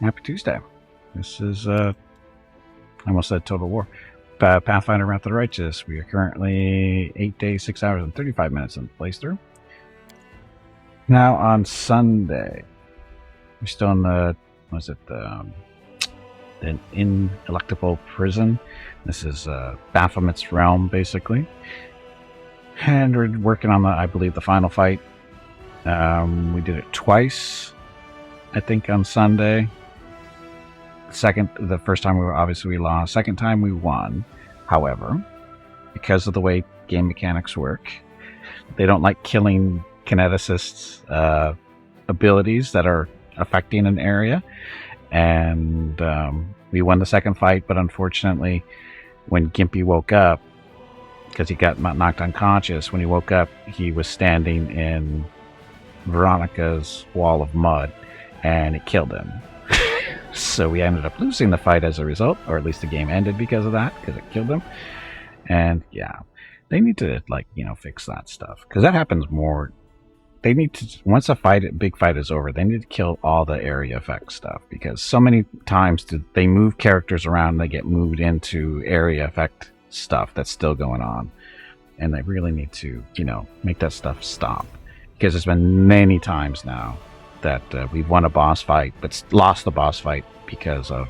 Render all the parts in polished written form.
Happy Tuesday. This is, I almost said Total War. Pathfinder Wrath of the Righteous. We are currently 8 days, 6 hours, and 35 minutes in the playthrough. Now on Sunday, we're still in the, the Ineluctable prison. This is Baphomet's realm, basically. And we're working on, I believe, the final fight. We did it twice, I think, on Sunday. The first time we lost. Second time we won. However, because of the way game mechanics work, they don't like killing kineticists' abilities that are affecting an area. And we won the second fight, but unfortunately, when Gimpy woke up, because he got knocked unconscious, when he woke up, he was standing in Veronica's wall of mud, and it killed him. So we ended up losing the fight as a result, or at least the game ended because of that, because it killed him. And yeah, they need to fix that stuff, because that happens more. They need to, once big fight is over, they need to kill all the area effect stuff, because so many times they move characters around, they get moved into area effect stuff that's still going on, and they really need to make that stuff stop, because there's been many times now that we've won a boss fight but lost the boss fight because of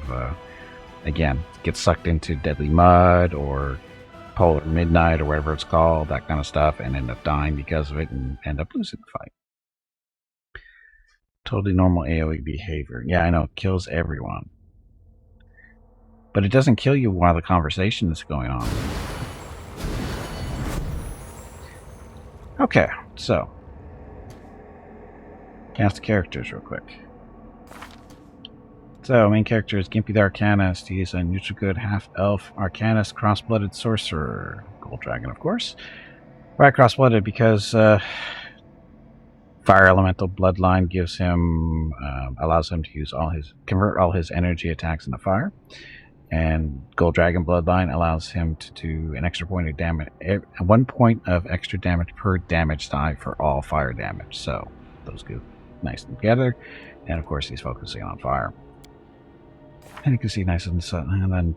again, get sucked into deadly mud or polar midnight or whatever it's called, that kind of stuff, and end up dying because of it and end up losing the fight. Totally normal AoE behavior. Yeah, I know, it kills everyone, but it doesn't kill you while the conversation is going on. Okay, so cast the characters real quick. So, main character is Gimpy the Arcanist. He is a neutral good half-elf Arcanist cross-blooded sorcerer. Gold Dragon, of course. Why cross-blooded? Because Fire Elemental Bloodline gives him, allows him to use convert all his energy attacks into fire. And Gold Dragon Bloodline allows him to do an extra point of damage, 1 point of extra damage per damage die for all fire damage. So, those go nice together. And of course, he's focusing on fire. And you can see nice and sudden. And then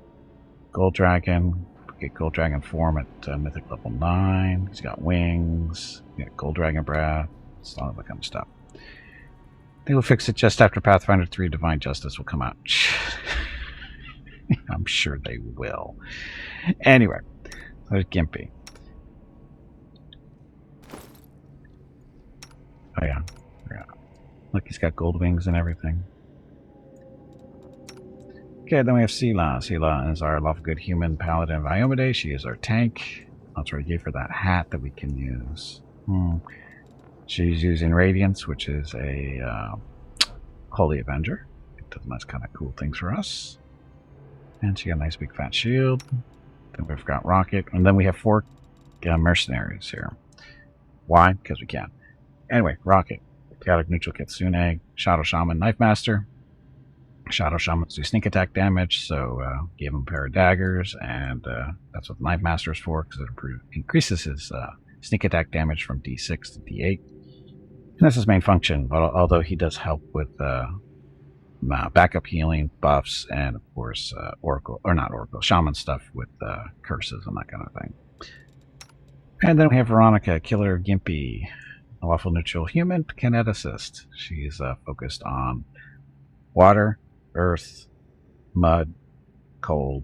Gold Dragon, get Gold Dragon form at Mythic level 9. He's got wings, Gold Dragon breath, all that kind of stuff. They will fix it just after Pathfinder 3 Divine Justice will come out. I'm sure they will. Anyway, there's Gimpy. Oh yeah. Look, he's got gold wings and everything. Okay, then we have Sela. Sela is our lawful good human paladin of Iomade. She is our tank. That's where I gave her that hat that we can use. She's using Radiance, which is a Holy Avenger. It does nice kind of cool things for us. And she got a nice big fat shield. Then we've got Rocket. And then we have 4 mercenaries here. Why? Because we can. Anyway, Rocket. Chaotic Neutral Kitsune. Shadow Shaman Knife Master. Shadow Shamans do sneak attack damage, so gave him a pair of daggers, and that's what the Knife Master is for, because it increases his sneak attack damage from D6 to D8. And that's his main function, but although he does help with backup healing, buffs, and of course Shaman stuff with curses and that kind of thing. And then we have Veronica, Killer Gimpy, a lawful neutral human kineticist. She's focused on water, earth, mud, cold,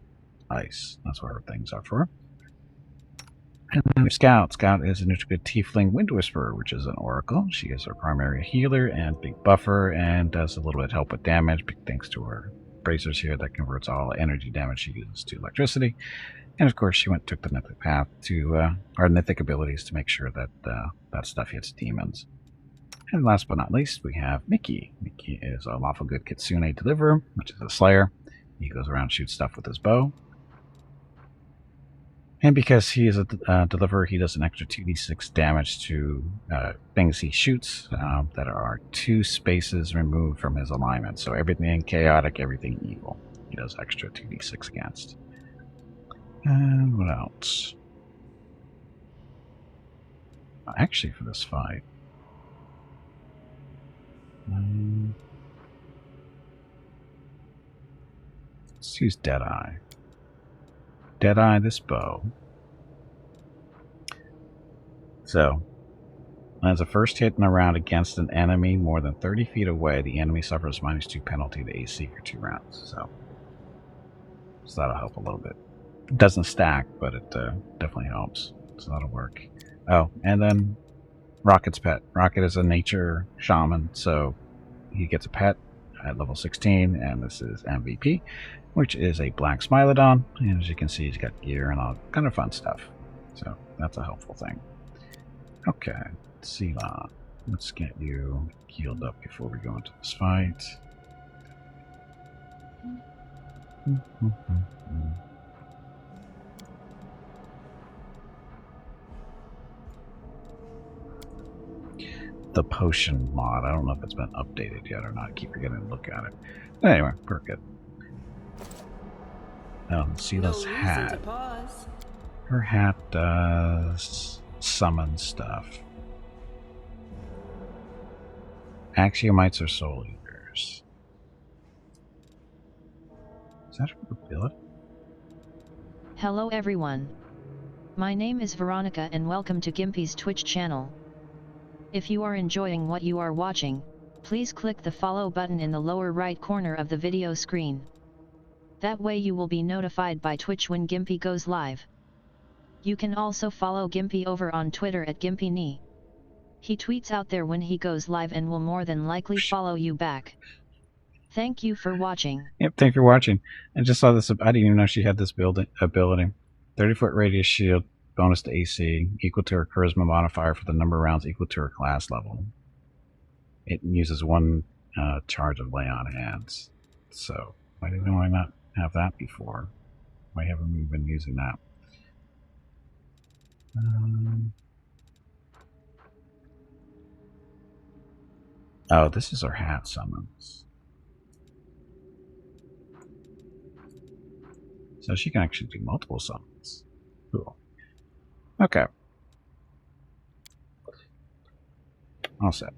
ice. That's what her things are for. And then Scout. Scout is a neutral good tiefling wind whisperer, which is an oracle. She is our primary healer and big buffer, and does a little bit of help with damage, thanks to her bracers here that converts all energy damage she uses to electricity. And of course, she took the mythic path to our mythic abilities to make sure that that stuff hits demons. And last but not least, we have Mickey. Mickey is a lawful good Kitsune Deliverer, which is a slayer. He goes around and shoots stuff with his bow. And because he is a deliverer, he does an extra 2d6 damage to things he shoots that are 2 spaces removed from his alignment. So everything chaotic, everything evil, he does extra 2d6 against. And what else? Actually, for this fight, Let's use Deadeye. Deadeye this bow. So, as a first hit in a round against an enemy more than 30 feet away, the enemy suffers -2 penalty to AC for 2 rounds. So that'll help a little bit. It doesn't stack, but it definitely helps. So that'll work. Oh, and then Rocket's pet. Rocket is a nature shaman, so he gets a pet at level 16, and this is MVP, which is a black Smilodon. And as you can see, he's got gear and all kind of fun stuff. So that's a helpful thing. Okay, Sela, let's get you healed up before we go into this fight. The potion mod, I don't know if it's been updated yet or not. I keep forgetting to look at it. But anyway, we're good. Oh, Sela's hat. Her hat does summon stuff. Axiomites are soul eaters. Is that her ability? Hello everyone. My name is Veronica and welcome to Gimpy's Twitch channel. If you are enjoying what you are watching, please click the follow button in the lower right corner of the video screen. That way you will be notified by Twitch when Gimpy goes live. You can also follow Gimpy over on Twitter at GimpyKnee. He tweets out there when he goes live and will more than likely follow you back. Thank you for watching. Yep, thank you for watching. I just saw this. I didn't even know she had this ability. 30-foot radius shield, bonus to AC, equal to her charisma modifier for the number of rounds equal to her class level. It uses 1 charge of lay on hands. So, why did I not have that before? Why haven't we been using that? Oh, this is our hat summons. So she can actually do multiple summons. Cool. Okay. All set.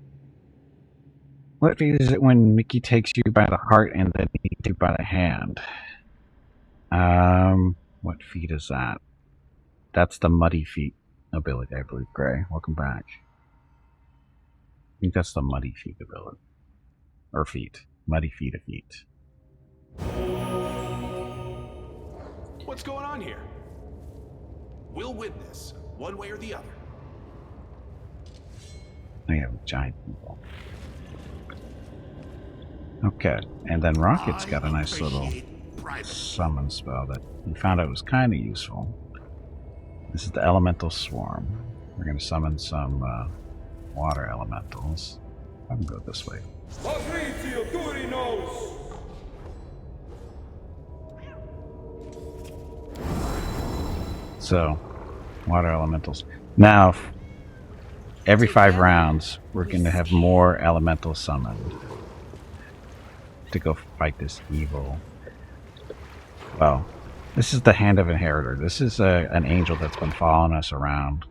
What feat is it when Mickey takes you by the heart and then eats you by the hand? What feat is that? That's the Muddy Feet ability, I believe. Gray, welcome back. I think that's the Muddy Feet ability. Or feet. Muddy Feet of feet. What's going on here? We'll win this, one way or the other. I have giant people. Okay, and then Rocket's got a nice little summon spell that we found out was kind of useful. This is the Elemental Swarm. We're going to summon some water elementals. I can go this way. So, water elementals. Now, every 5 rounds, we're going to have more elementals summoned to go fight this evil. Well, this is the Hand of Inheritor. This is an angel that's been following us around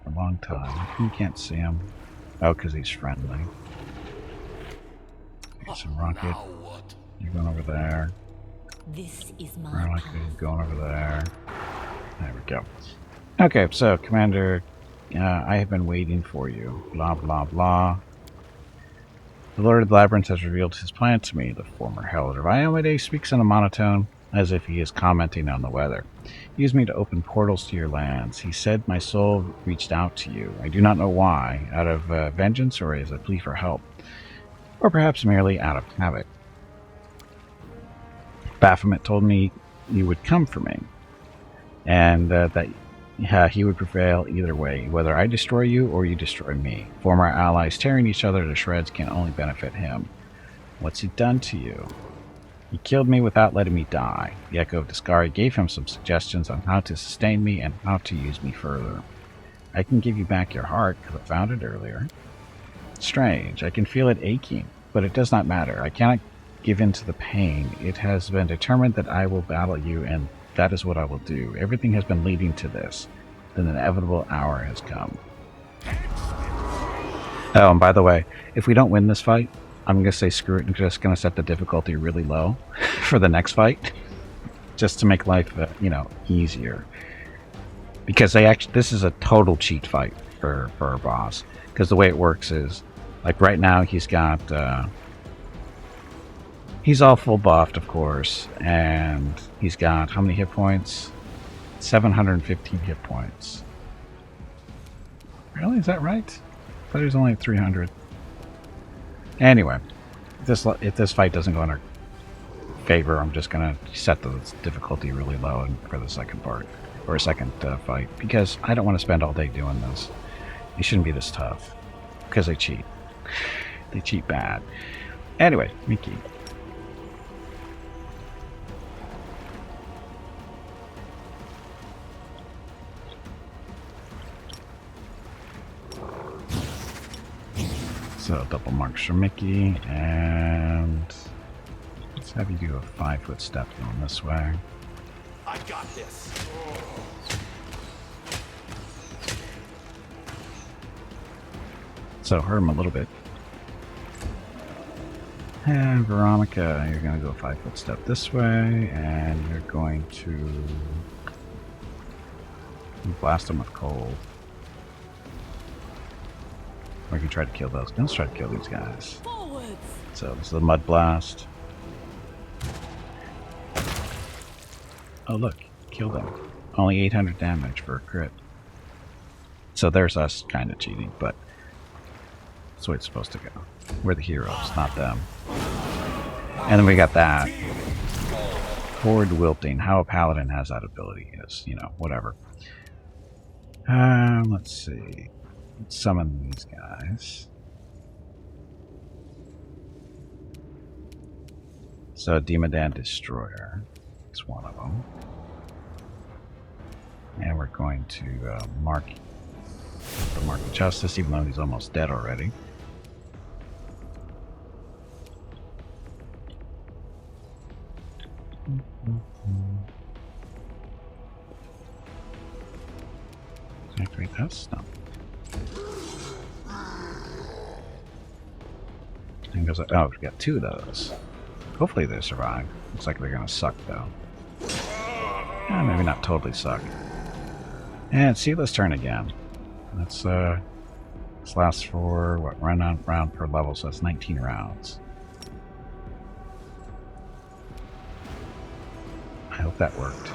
for a long time. You can't see him. Oh, because he's friendly. Okay, so Rocket, you're going over there. This is my Rocket is going over there. There we go. Okay, so Commander, I have been waiting for you. Blah, blah, blah. The Lord of the Labyrinth has revealed his plan to me. The former Herald of Iomade speaks in a monotone, as if he is commenting on the weather. He used me to open portals to your lands. He said my soul reached out to you. I do not know why, out of vengeance or as a plea for help, or perhaps merely out of habit. Baphomet told me you would come for me, and that he would prevail either way, whether I destroy you or you destroy me. Former allies tearing each other to shreds can only benefit him. What's he done to you? He killed me without letting me die. The Echo of Discari gave him some suggestions on how to sustain me and how to use me further. I can give you back your heart, because I found it earlier. Strange, I can feel it aching, but it does not matter. I cannot give in to the pain. It has been determined that I will battle you, and that is what I will do. Everything has been leading to this. The inevitable hour has come. Oh, and by the way, if we don't win this fight, I'm gonna say screw it. I'm just gonna set the difficulty really low for the next fight, just to make life, easier. Because this is a total cheat fight for our boss. Because the way it works is, like right now he's got, he's all full buffed, of course, and he's got how many hit points? 715 hit points. Really? Is that right? I thought he was only at 300. Anyway, if this fight doesn't go in our favor, I'm just gonna set the difficulty really low for the second part, or second fight, because I don't want to spend all day doing this. It shouldn't be this tough, because they cheat. They cheat bad. Anyway, Mickey. So double marks for Mickey, and let's have you do a 5-foot step going this way. I got this. So hurt him a little bit. And Veronica, you're going to go a 5-foot step this way, and you're going to blast him with cold. Or you can try to kill those. Let's try to kill these guys. Forwards. So this is the mud blast. Oh look, killed them. Only 800 damage for a crit. So there's us kind of cheating, but that's the way it's supposed to go. We're the heroes, not them. And then we got that. Forward wilting. How a paladin has that ability is, whatever. Let's see. Let's summon these guys. So Demodan Destroyer is one of them. And we're going to mark the Mark of Justice, even though he's almost dead already. Activate this? No. And goes, oh, we got 2 of those. Hopefully they survive. Looks like they're gonna suck though. Maybe not totally suck. And Seela's turn again. That's this lasts for what, round per level, so that's 19 rounds. I hope that worked.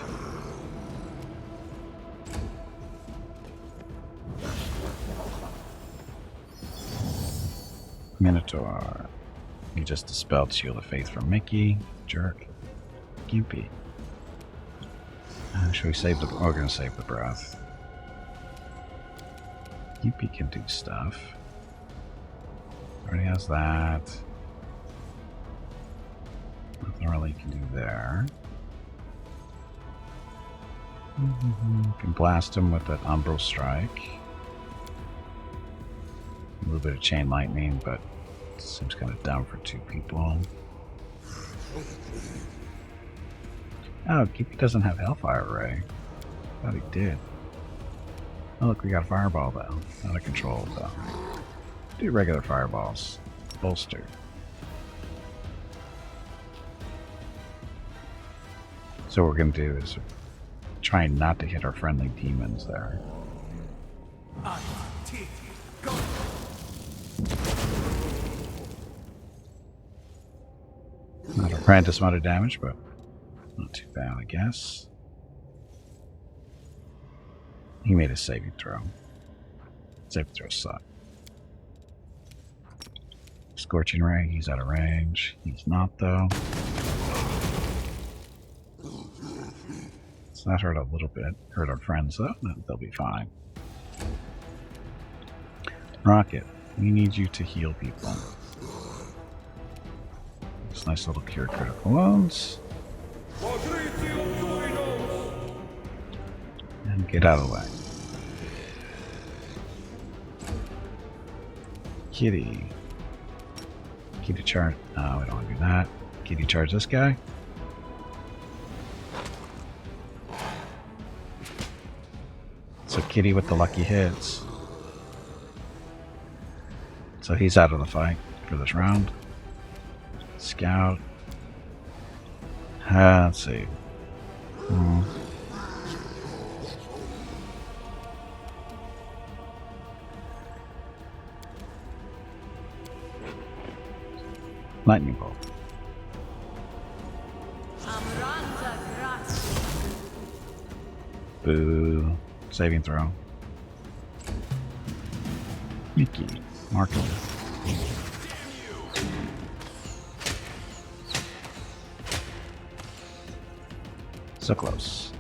Minotaur. You just dispelled Shield of Faith from Mickey. Jerk. Gimpy. Should we save the... Oh, we're going to save the breath. Gimpy can do stuff. Already has that. Nothing really you can do there. You can blast him with that Umbral Strike. A little bit of Chain Lightning, but seems kind of dumb for 2 people. Oh, Gimpy doesn't have Hellfire Ray. Thought he did. Oh look, we got a Fireball though. Out of control though. Do regular Fireballs. Bolster. So what we're going to do is try not to hit our friendly demons there. Go. Not a practice amount of damage, but not too bad, I guess. He made a saving throw. Saving throws suck. Scorching Ray, he's out of range. He's not, though. So that hurt a little bit. Hurt our friends, though. They'll be fine. Rocket, we need you to heal people. This nice little cure critical wounds. And get out of the way. Kitty. Kitty charge. No, we don't want to do that. Kitty charge this guy. So Kitty with the lucky hits. So he's out of the fight for this round. Freak out. Let's see. Lightning bolt. Boo. Saving throw. Mickey. Mark him. So close.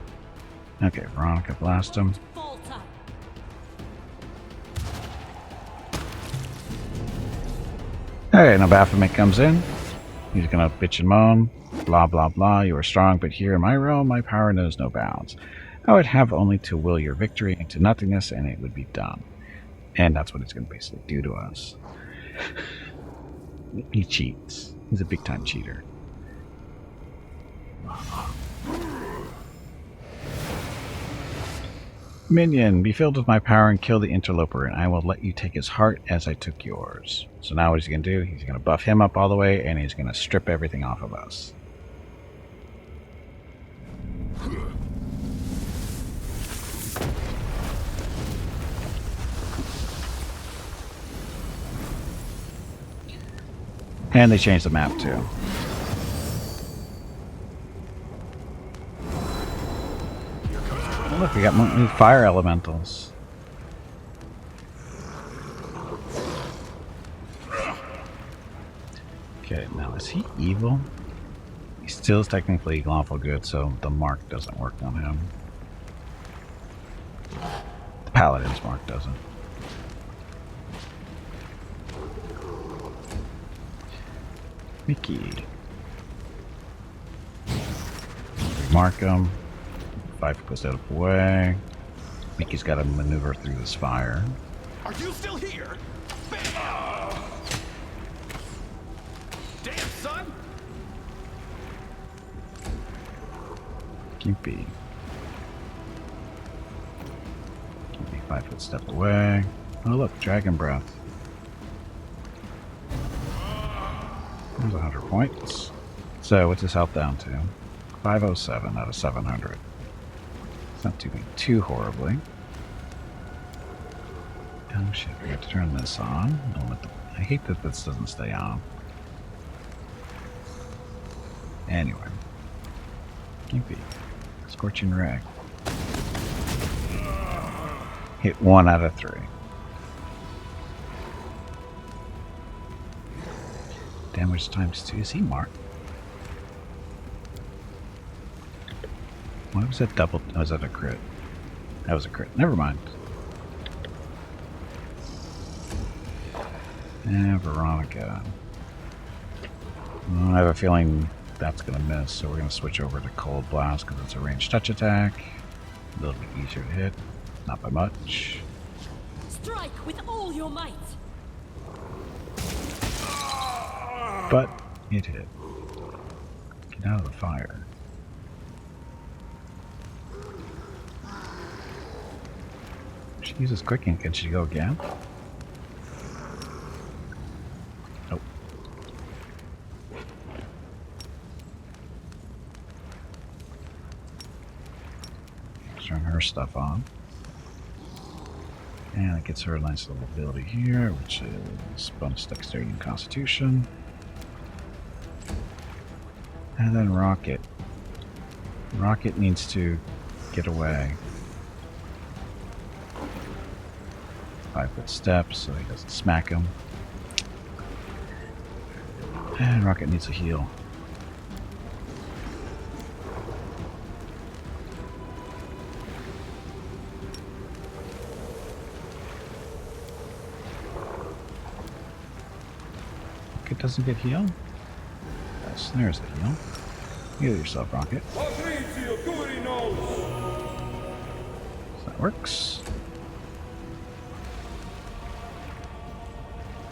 Okay, Veronica, blast him. Alright, now Baphomet comes in. He's gonna bitch and moan. Blah, blah, blah. You are strong, but here in my realm, my power knows no bounds. I would have only to will your victory into nothingness, and it would be done. And that's what he's gonna basically do to us. He cheats. He's a big-time cheater. Minion, be filled with my power and kill the interloper, and I will let you take his heart as I took yours. So now what he's going to do, he's going to buff him up all the way, and he's going to strip everything off of us. And they changed the map too. Oh, look, we got new fire elementals. Okay, now is he evil? He still is technically lawful good, so the mark doesn't work on him. The paladin's mark doesn't. Mickey. Mark him. 5 goes out of the way. Mickey's got to maneuver through this fire. Are you still here? Damn, son! Gimpy. Gimpy 5 foot step away. Oh look, dragon breath. There's 100 points. So what's his health down to? 507 out of 700. It's not doing too horribly. Oh shit, we have to turn this on. I hate that this doesn't stay on. Anyway. Gimpy. Scorching ray. Hit 1 out of 3. Damage times 2. Is he marked? Why was that double? Oh, was that a crit? That was a crit. Never mind. And Veronica. I have a feeling that's going to miss, so we're going to switch over to Cold Blast because it's a ranged touch attack. A little bit easier to hit. Not by much. Strike with all your might. But it hit. Get out of the fire. She uses clicking. Can she go again? Nope. Turn her stuff on. And it gets her a nice little ability here, which is bonus dexterity and constitution. And then Rocket. Rocket needs to get away. 5 foot steps so he doesn't smack him. And Rocket needs a heal. Rocket doesn't get healed? Yes, there's the heal. Heal yourself, Rocket. So that works.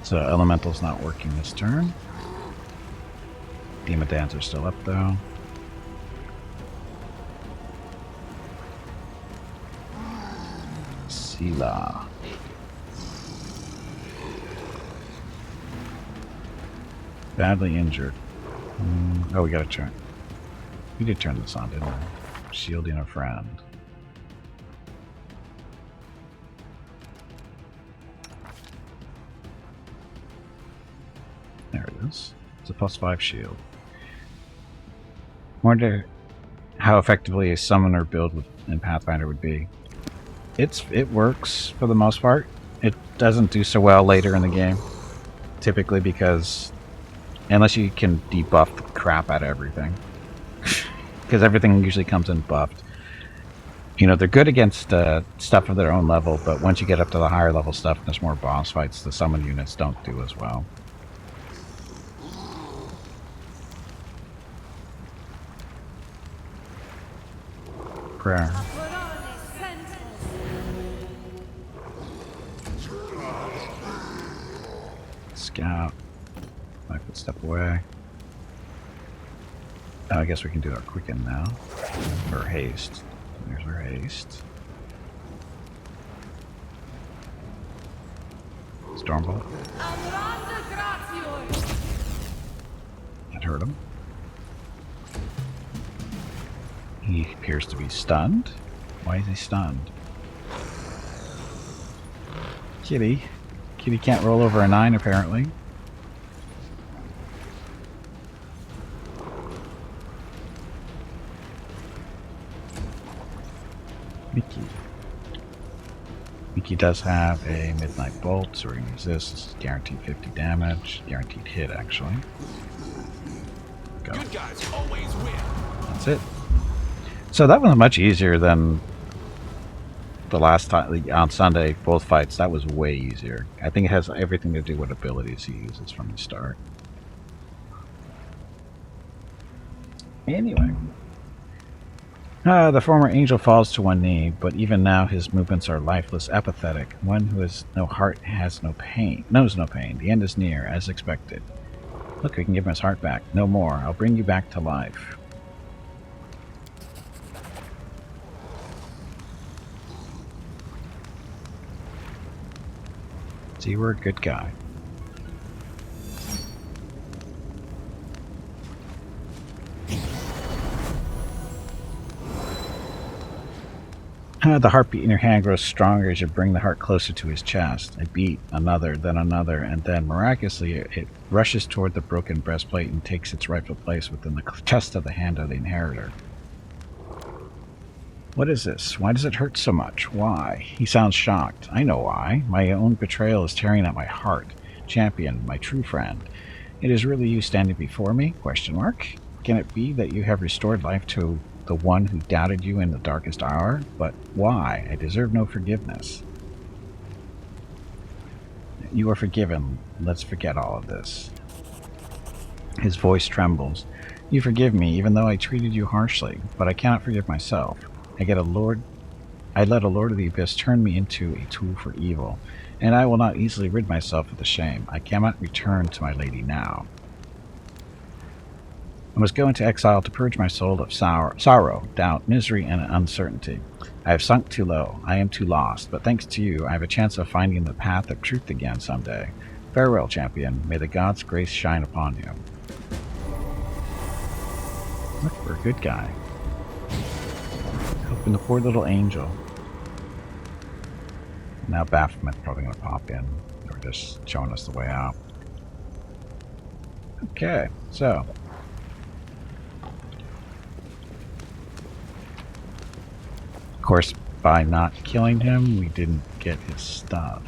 So Elemental's not working this turn. Demon Dancer's still up though. Sela. Badly injured. Oh, we gotta turn. We did turn this on, didn't we? Shielding a friend. There it is. It's a +5 shield. Wonder how effectively a summoner build in Pathfinder would be. It works for the most part. It doesn't do so well later in the game, typically because unless you can debuff the crap out of everything, because everything usually comes in buffed. You know, they're good against stuff of their own level, but once you get up to the higher level stuff, and there's more boss fights, the summon units don't do as well. Prayer. Scout. I could step away. Oh, I guess we can do our quicken now. Or haste. There's our haste. Stormbolt. That hurt him. He appears to be stunned. Why is he stunned? Kitty. Kitty can't roll over a 9 apparently. Mickey. Mickey does have a Midnight Bolt, so we're going to use this. This is guaranteed 50 damage. Guaranteed hit, actually. Go. Good guys always win. That's it. So that was much easier than the last time on Sunday, both fights. That was way easier. I think it has everything to do with abilities he uses from the start. Anyway. The former angel falls to one knee, but even now his movements are lifeless, apathetic. One who has no heart has no pain, knows no pain. The end is near, as expected. Look, we can give him his heart back. No more. I'll bring you back to life. See, we're a good guy. The heartbeat in your hand grows stronger as you bring the heart closer to his chest. A beat, another, and then, miraculously, it rushes toward the broken breastplate and takes its rightful place within the chest of the hand of the inheritor. What is this? Why does it hurt so much? Why? He sounds shocked. I know why. My own betrayal is tearing at my heart. Champion, my true friend. It is really you standing before me? Question mark. Can it be that you have restored life to the one who doubted you in the darkest hour? But why? I deserve no forgiveness. You are forgiven. Let's forget all of this. His voice trembles. You forgive me, even though I treated you harshly, but I cannot forgive myself. I let a Lord of the Abyss turn me into a tool for evil, and I will not easily rid myself of the shame. I cannot return to my lady now. I must go into exile to purge my soul of sorrow, doubt, misery, and uncertainty. I have sunk too low. I am too lost, but thanks to you, I have a chance of finding the path of truth again someday. Farewell, champion. May the gods' grace shine upon you. Look, we're a good guy. Helping the poor little angel. Now Baphomet's probably going to pop in. Or just showing us the way out. Okay, so. Of course, by not killing him, we didn't get his stuff.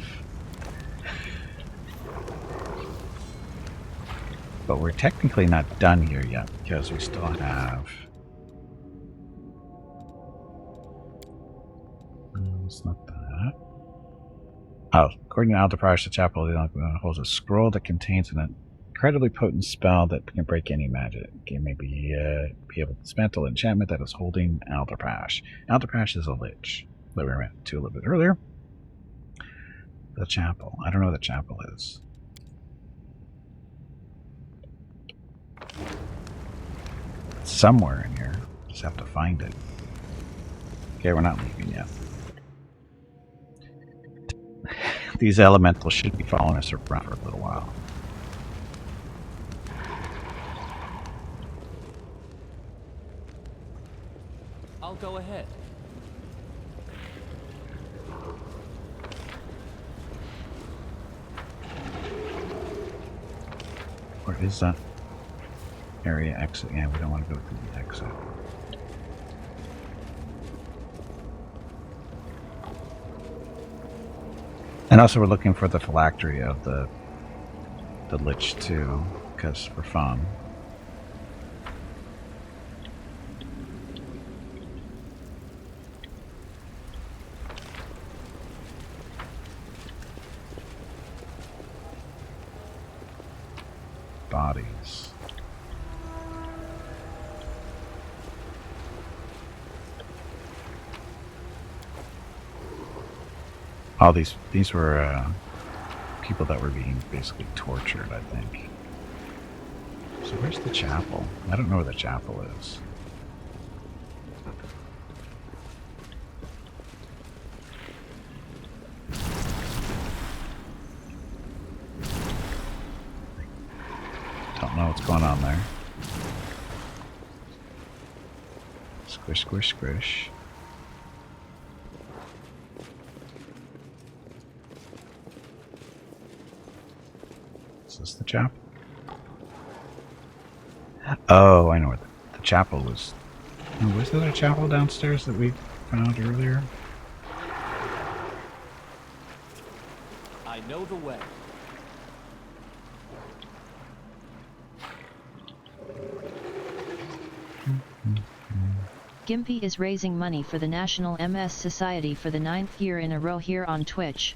But we're technically not done here yet, because we still have... It's not that. Oh, according to Aldeprash, the chapel holds a scroll that contains an incredibly potent spell that can break any magic. It may be able to dismantle enchantment that is holding Aldeprash. Aldeprash is a lich that we ran into a little bit earlier. The chapel. I don't know what the chapel is. It's somewhere in here. Just have to find it. Okay, we're not leaving yet. These elementals should be following us around for a little while. I'll go ahead. Where is that area exit? Yeah, we don't want to go through the exit. And also we're looking for the phylactery of the Lich too, because for fun. Bodies. Oh, these were people that were being basically tortured, I think. So where's the chapel? I don't know where the chapel is. Don't know what's going on there. Squish, squish, squish. Is this the chapel? Oh, I know where the chapel was. Oh, was there a chapel downstairs that we found earlier? I know the way. Gimpy is raising money for the National MS Society for the 9th year in a row here on Twitch.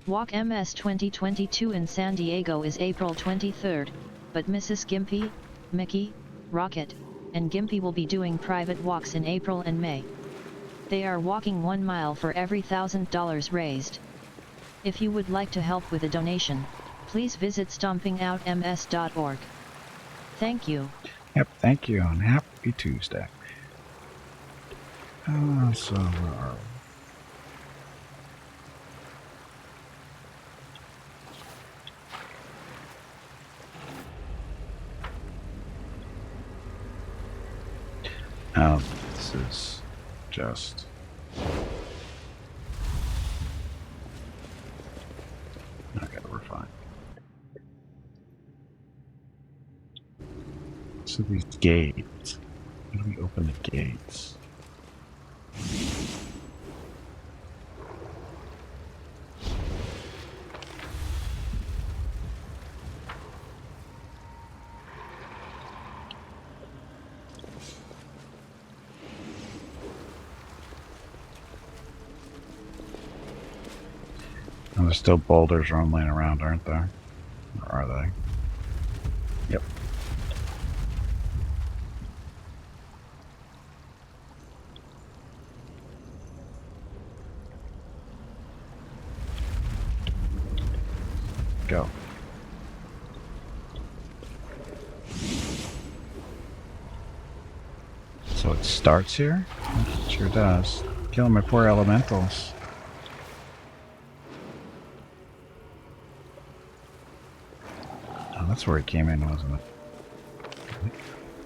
Walk MS 2022 in San Diego is April 23rd, but Mrs. Gimpy, Mickey, Rocket, and Gimpy will be doing private walks in April and May. They are walking 1 mile for every $1,000 raised. If you would like to help with a donation, please visit stompingoutms.org. Thank you. Yep, thank you, and happy Tuesday. So where are we? Oh, this is just... Okay, we're fine. So these gates... How do we open the gates? And there's still boulders roaming around, aren't there? Or are they? Yep. Go. So it starts here? It sure does. Killing my poor elementals. Oh, that's where he came in, wasn't it?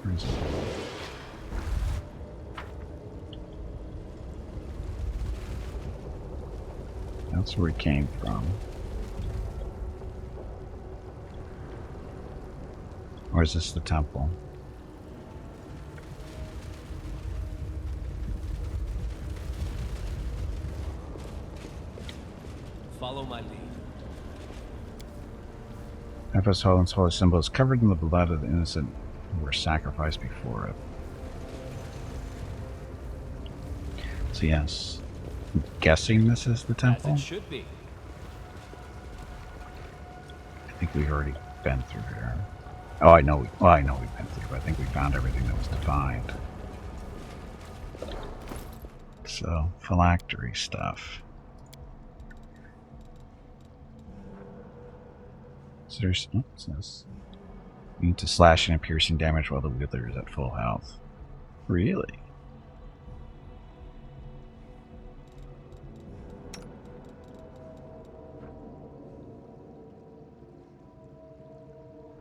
Where is it? That's where he came from. Or is this the temple? Follow my lead. Ephesus Holin's holy symbol is covered in the blood of the innocent who were sacrificed before it. So yes, I'm guessing this is the temple. As it should be. I think we've already been through here. Oh, I know. I know we've been through. But I think we found everything that was defined. So phylactery stuff. So there's, what's this? You need to slash and piercing damage while the wielder is at full health. Really?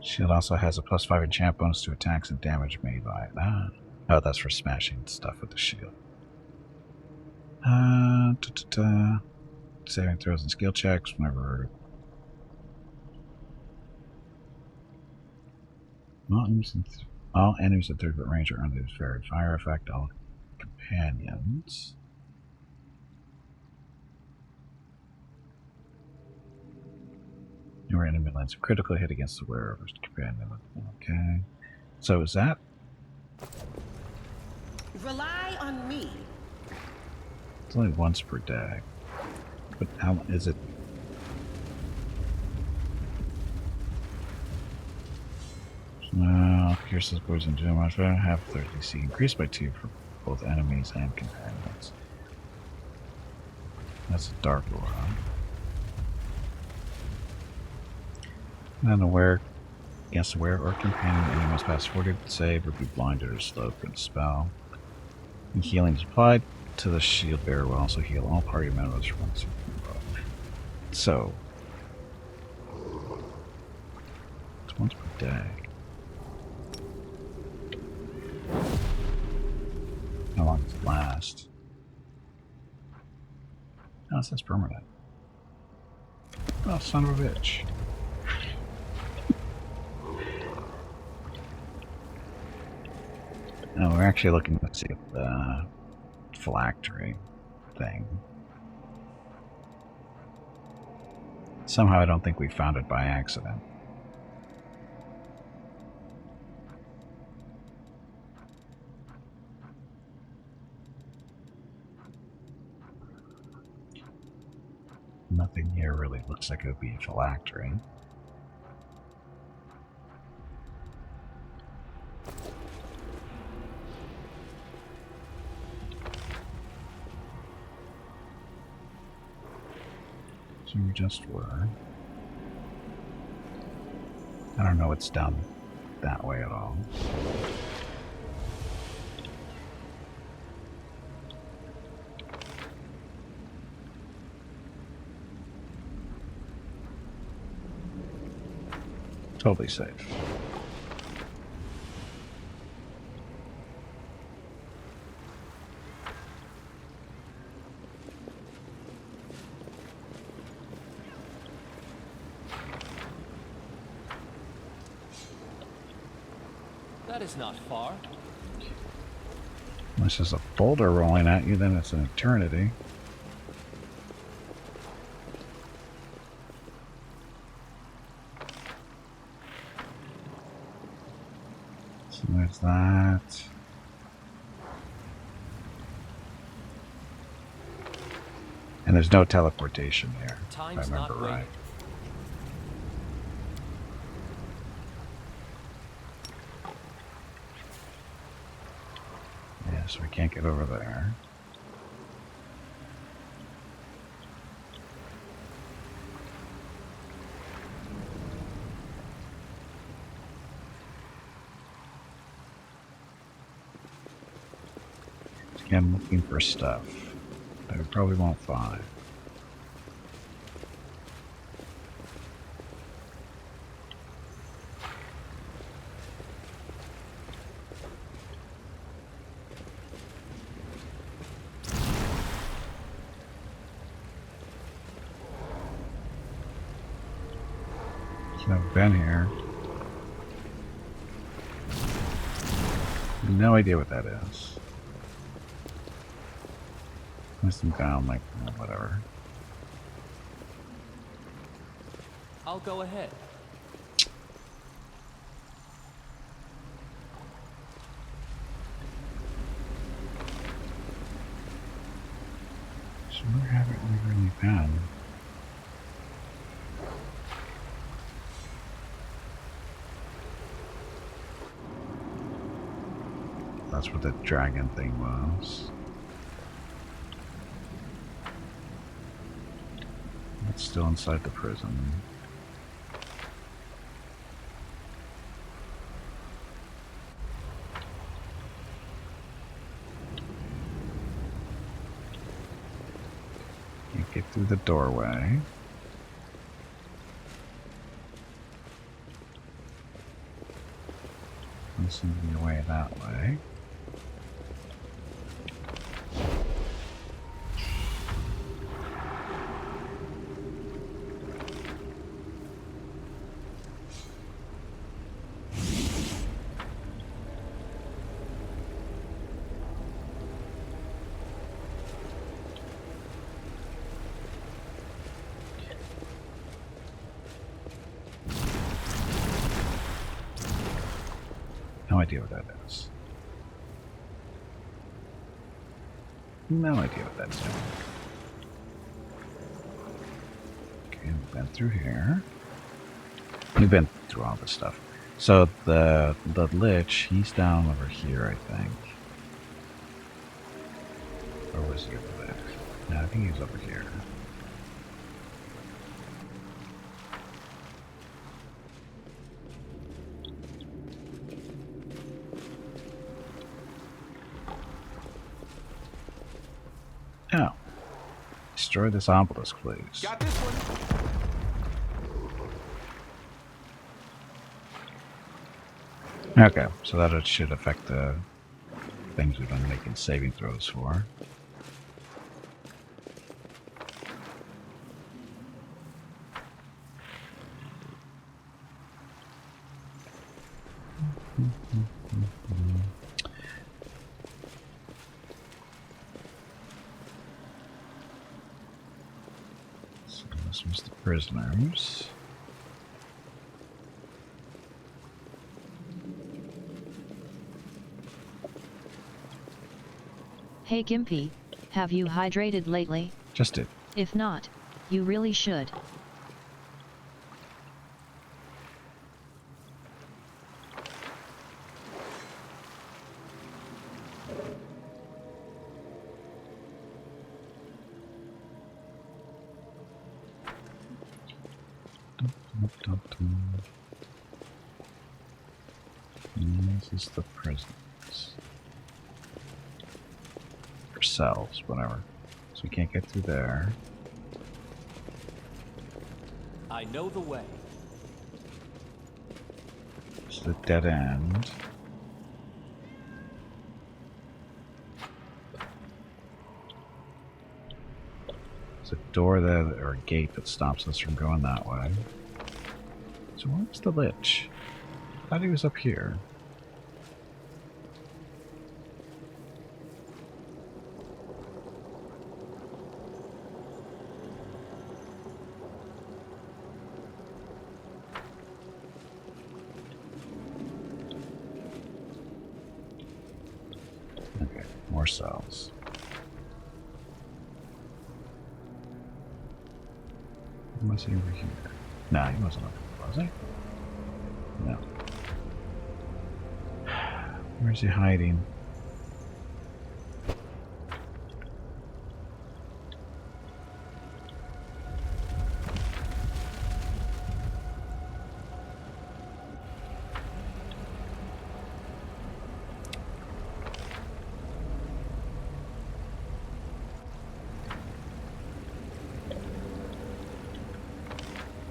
Shield also has a +5 enchant bonus to attacks and damage made by it. Ah. Oh, that's for smashing stuff with the shield. Saving throws and skill checks whenever. All enemies at 30-foot range are under this very fire effect. All companions. Your enemy lands a critical hit against the wearer's companion. Okay. So is that? Rely on me. It's only once per day. But how is it? Pierces poison gem. Have 30 DC increased by 2 for both enemies and companions. That's a dark aura. Unaware against aware or companion, enemy must pass 40 save or be blinded or slowed for the spell. And healing is applied to the shield bearer will also heal all party members from once. So it's once per day. How long does it last? Oh, it says permanent. Oh, son of a bitch. No, we're actually looking to see the phylactery thing. Somehow I don't think we found it by accident. Nothing here really looks like it would be a phylactery. So we just were. I don't know what's down that way at all. Totally safe. That is not far. Unless there's a boulder rolling at you, then it's an eternity. So there's that. And there's no teleportation here, if I remember right. Yeah, so we can't get over there. Again, looking for stuff that we probably won't find. Never been here. No idea what that is. Must have down like whatever. I'll go ahead. So where haven't we really been? That's what the dragon thing was. It's still inside the prison. Can't get through the doorway. There seems to be a way that way. idea what that is. No idea what that's doing. Okay, we've been through here. We've been through all this stuff. So the Lich, he's down over here, I think. Or was he over there? No, I think he's over here. Oh. Destroy this obelisk, please. Got this one. Okay, so that should affect the things we've been making saving throws for. So this was the prisoners. Hey Gimpy, have you hydrated lately? Just did. If not, you really should. This is the prisons. Or cells, whatever. So we can't get through there. I know the way. It's the dead end. There's a door there, or a gate that stops us from going that way. So where's the Lich? I thought he was up here. Okay, more cells. Was he over here? No, he wasn't over here, was he? No. Where's he hiding?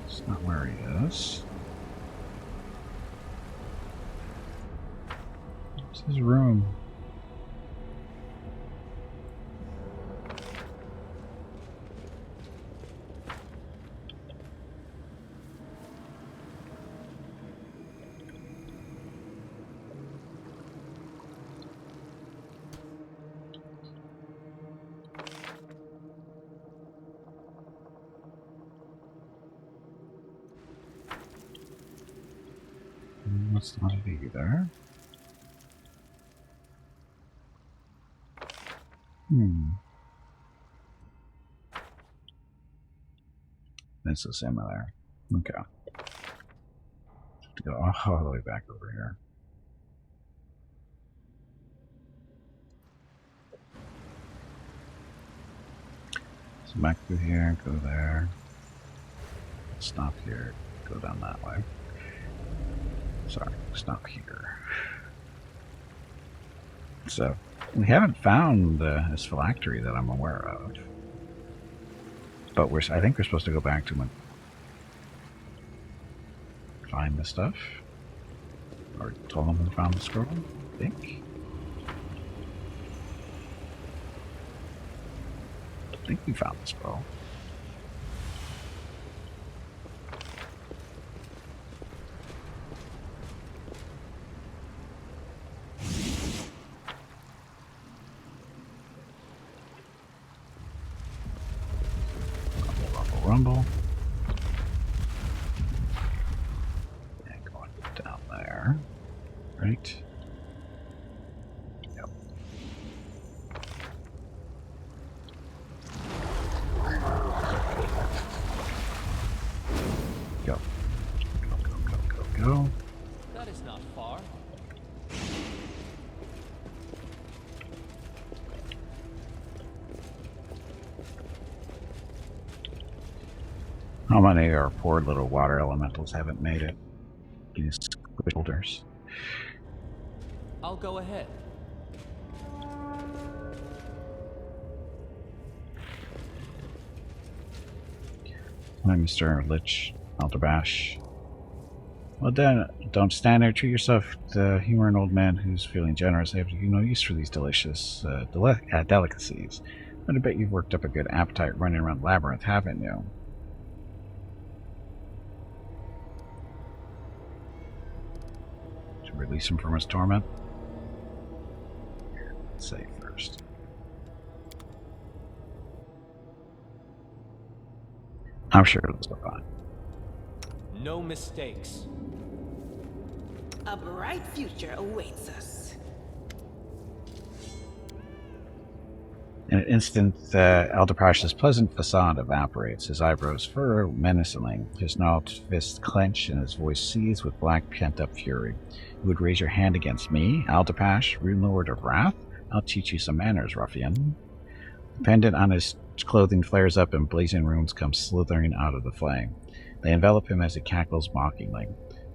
It's not where he is. It's his room. That's not it either. It's the same there. Okay. Have to go all the way back over here. So back through here, go there. Stop here, go down that way. Sorry, stop here. So, we haven't found this phylactery that I'm aware of. But I think we're supposed to go back to find the stuff. Or told them we found the scroll, I think. I think we found the scroll. Rumble. And going down there. Right? How many of our poor little water elementals haven't made it? These shoulders. I'll go ahead. Hi, Mr. Lich Alderbash. Well then, don't stand there. Treat yourself to humor an old man who's feeling generous. They have no use for these delicious delicacies. But I bet you've worked up a good appetite running around the labyrinth, haven't you? To release him from his torment? Let's save first. I'm sure it'll go fine. No mistakes. A bright future awaits us. In an instant, Alderprash's pleasant facade evaporates. His eyebrows furrow menacingly, his gnarled fists clench, and his voice seethes with black pent-up fury. You would raise your hand against me, Alderprash, Rune Lord of Wrath? I'll teach you some manners, ruffian. The pendant on his clothing flares up, and blazing runes come slithering out of the flame. They envelop him as he cackles mockingly.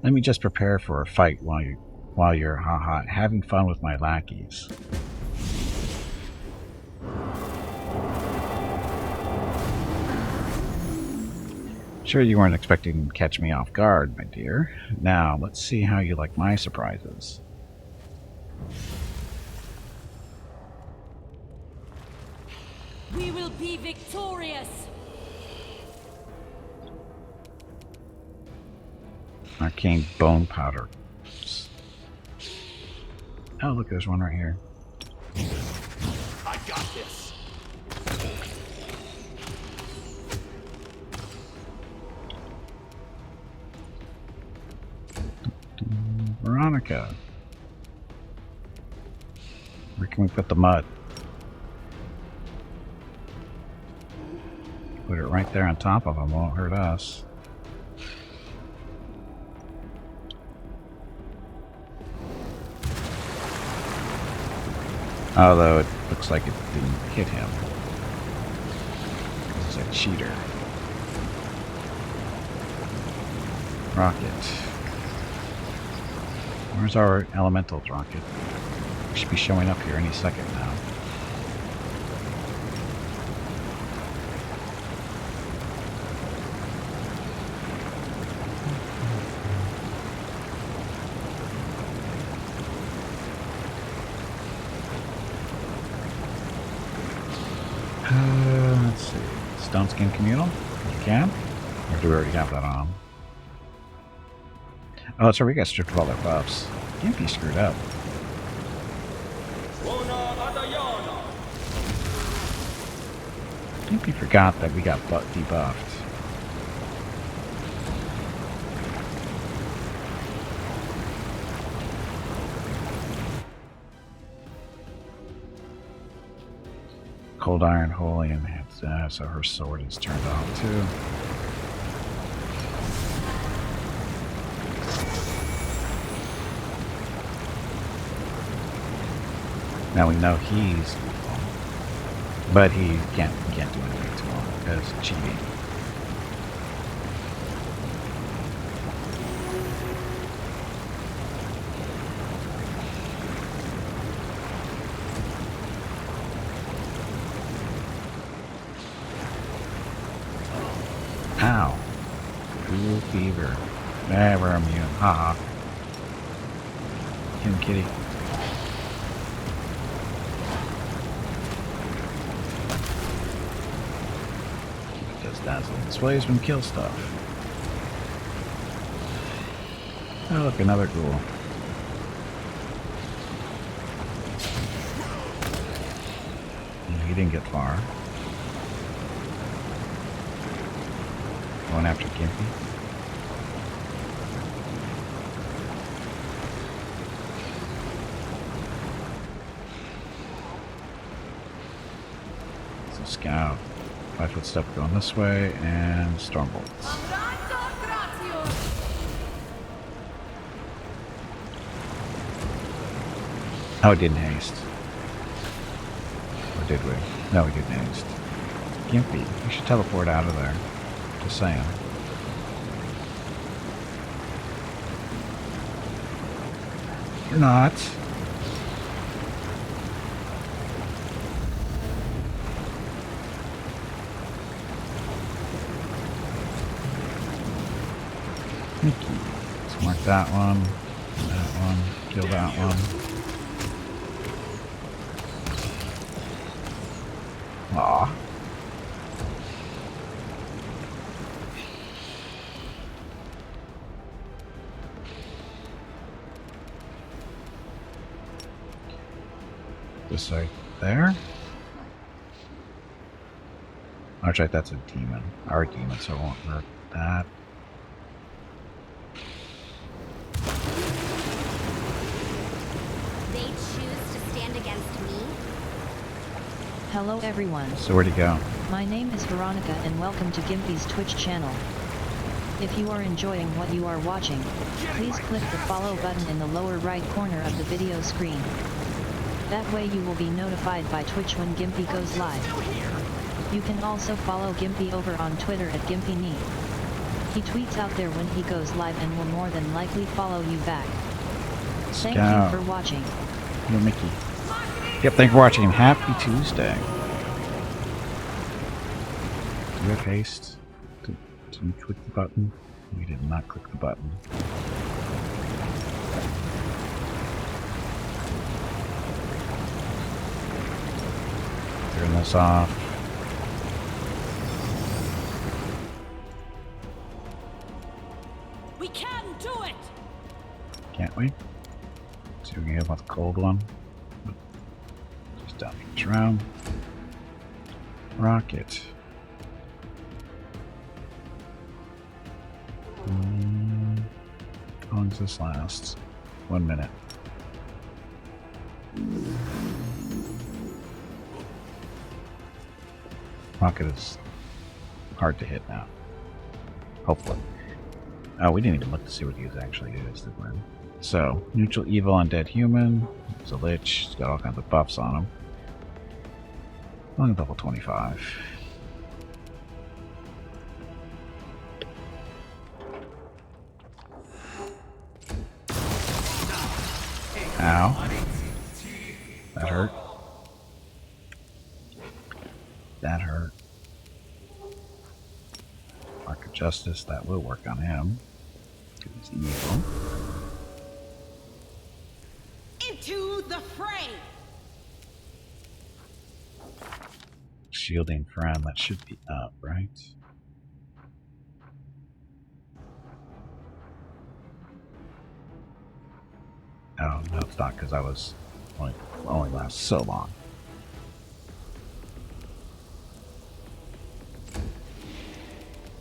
Let me just prepare for a fight while you're having fun with my lackeys. Sure you weren't expecting to catch me off guard, my dear. Now, let's see how you like my surprises. We will be victorious! Arcane bone powder. Oh, look, there's one right here. I got this. Veronica. Where can we put the mud? Put it right there on top of him, won't hurt us. Although it looks like it didn't hit him. He's a cheater. Rocket. Where's our elementals rocket? We should be showing up here any second now. Let's see. Stone Skin Communal? You can? Or do we already have that on? Oh, sorry, we got stripped of all their buffs. Gimpy screwed up. Gimpy forgot that we got debuffed. Cold Iron Holy and so her sword is turned off too. Now we know he's evil, but he can't do anything to him because cheating. Ow. Cool fever. We're immune. Haha. Him kitty. Just dazzling displays when kill stuff. Oh look, another ghoul. He didn't get far. Going after Gimpy. So scout. 5-foot step going this way and stormbolts. Oh, it didn't haste. Or did we? No, we didn't haste. Gimpy, you should teleport out of there. Just saying. You're not. Mickey. Let's mark that one. That one. Kill that one. Aw. This right there. Oh, that's right, that's a demon. Our demon, so it won't hurt that. They choose to stand against me? Hello everyone. So where'd he go? My name is Veronica and welcome to Gimpy's Twitch channel. If you are enjoying what you are watching, please click the follow button in the lower right corner of the video screen. That way you will be notified by Twitch when Gimpy goes live. You can also follow Gimpy over on Twitter at GimpyNeat. He tweets out there when he goes live and will more than likely follow you back. Thank you for watching. You're Mickey. Yep, thank you for watching. Happy Tuesday. Do you have haste? Did you click the button? We did not click the button. Turn this off. We can do it! Can't we? See if we can get about the cold one. Just down this round. Rocket. How long does this last? 1 minute. Rocket is hard to hit now. Hopefully. Oh, we didn't even look to see what he actually is, did we? So, neutral evil undead human. He's a lich. He's got all kinds of buffs on him. Only level 25. Ow. That hurt. That hurt. Mark of Justice, that will work on him. He's evil. Into the fray! Shielding friend, that should be up, right? Oh, no, it's not, because I was only lasts so long.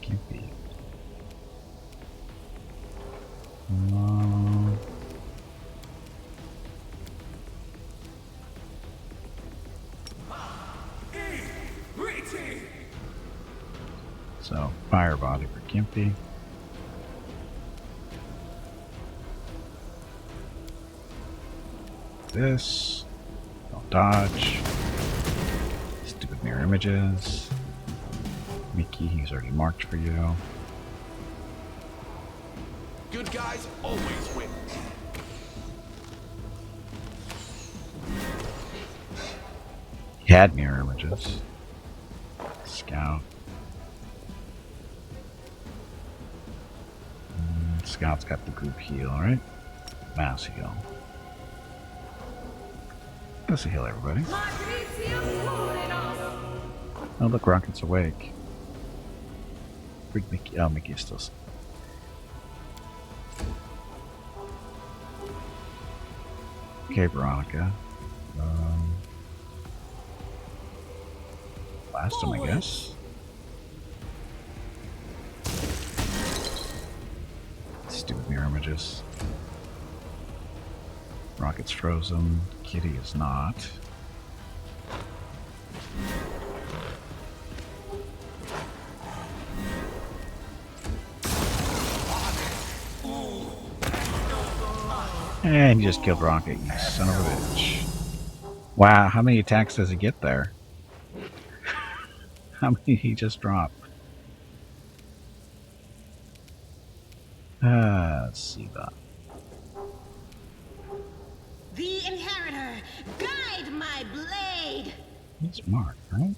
Can't be. So, fire body for Gimpy. This. Don't dodge. Stupid mirror images. Mickey, he's already marked for you. Good guys always win. He had mirror images. Scout. Scout's got the group heal, right? Mass heal. Let's heal everybody. Oh, look, Rocket's awake. Where'd Mickey? Oh, Mickey's still. Okay, Veronica. Blast him, I guess. Stupid mirror images. Rocket's frozen. Kitty is not. And you just killed Rocket, you son of a bitch. Wow, how many attacks does he get there? How many he just dropped? Let's see that. The inheritor, guide my blade. It's Mark, right?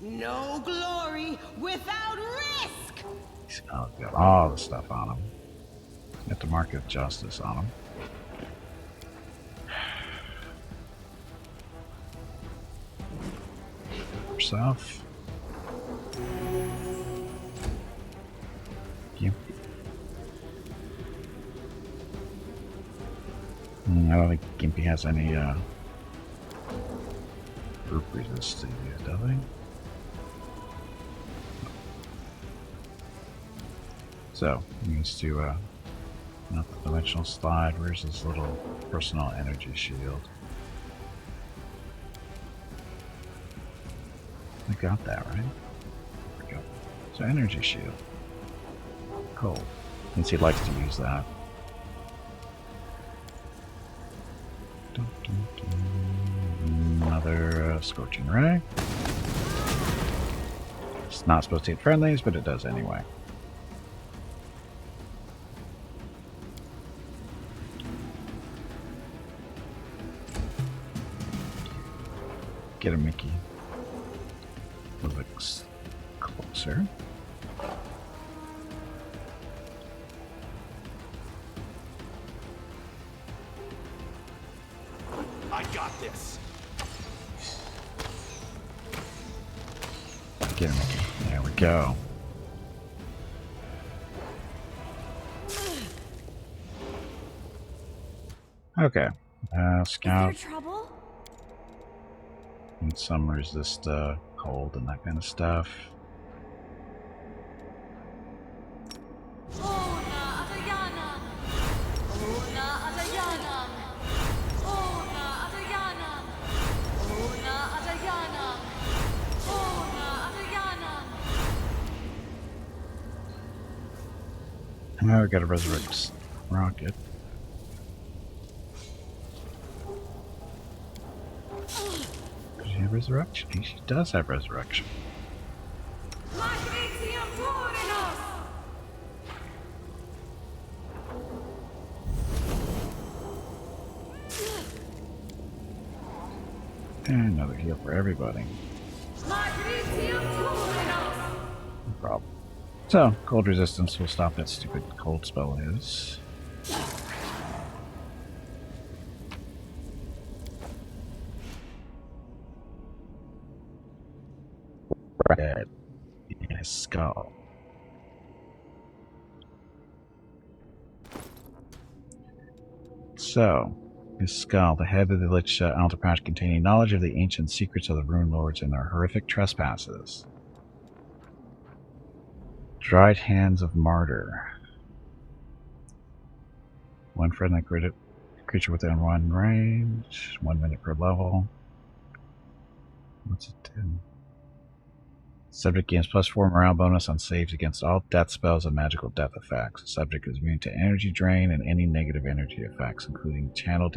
No glory without risk. He's got all the stuff on him. Got the mark of justice on him. Yourself. You. I don't think Gimpy has any group resistance yet, does he? So, he needs to not the dimensional slide. Where's his little personal energy shield? We got that, right? There we go. So energy shield. Cool. Since he likes to use that. Another scorching ray. It's not supposed to hit friendlies, but it does anyway. Get a Mickey. Looks closer. I got this. Get a Mickey. There we go. Okay. Scout. Is there trouble? Need some resist cold and that kind of stuff. Now we gotta resurrect Rocket. Does she have resurrection? She does have resurrection. And another heal for everybody. No problem. So, cold resistance will stop that stupid cold spell of his. Red in his skull. So, his skull, the head of the Lich Altarpash, containing knowledge of the ancient secrets of the Rune Lords and their horrific trespasses. Dried Hands of Martyr. One friendly creature within one range. 1 minute per level. What's it do? Subject gains +4 morale bonus on saves against all death spells and magical death effects. The subject is immune to energy drain and any negative energy effects, including channeled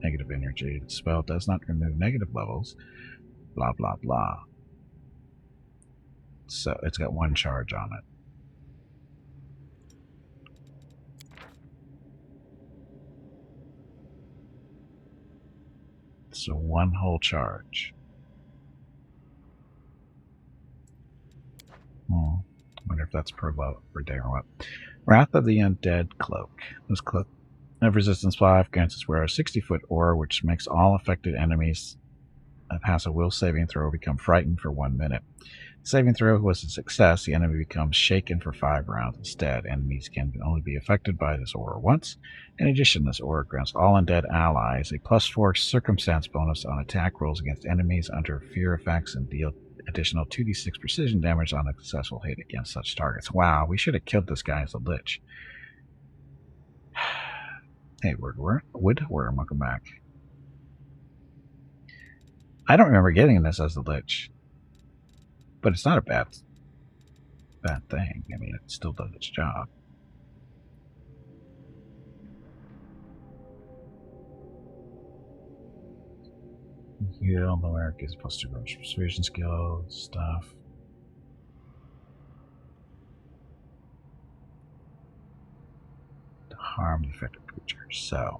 negative energy. The spell does not remove negative levels. Blah, blah, blah. So it's got 1 charge on it. So 1 whole charge. Wonder if that's per day or what. Wrath of the Undead Cloak. This cloak of resistance 5 grants its wearer a 60-foot aura, which makes all affected enemies that pass a will saving throw become frightened for 1 minute. The saving throw was a success. The enemy becomes shaken for 5 rounds instead. Enemies can only be affected by this aura once. In addition, this aura grants all undead allies a +4 circumstance bonus on attack rolls against enemies under fear effects and deal additional 2d6 precision damage on a successful hit against such targets. Wow, we should have killed this guy as a lich. Hey, Woodworm, welcome back. I don't remember getting this as a lich, but it's not a bad thing. I mean, it still does its job. Heal, the wearer gives +2 bonus persuasion skill stuff. harm the affected creature. So,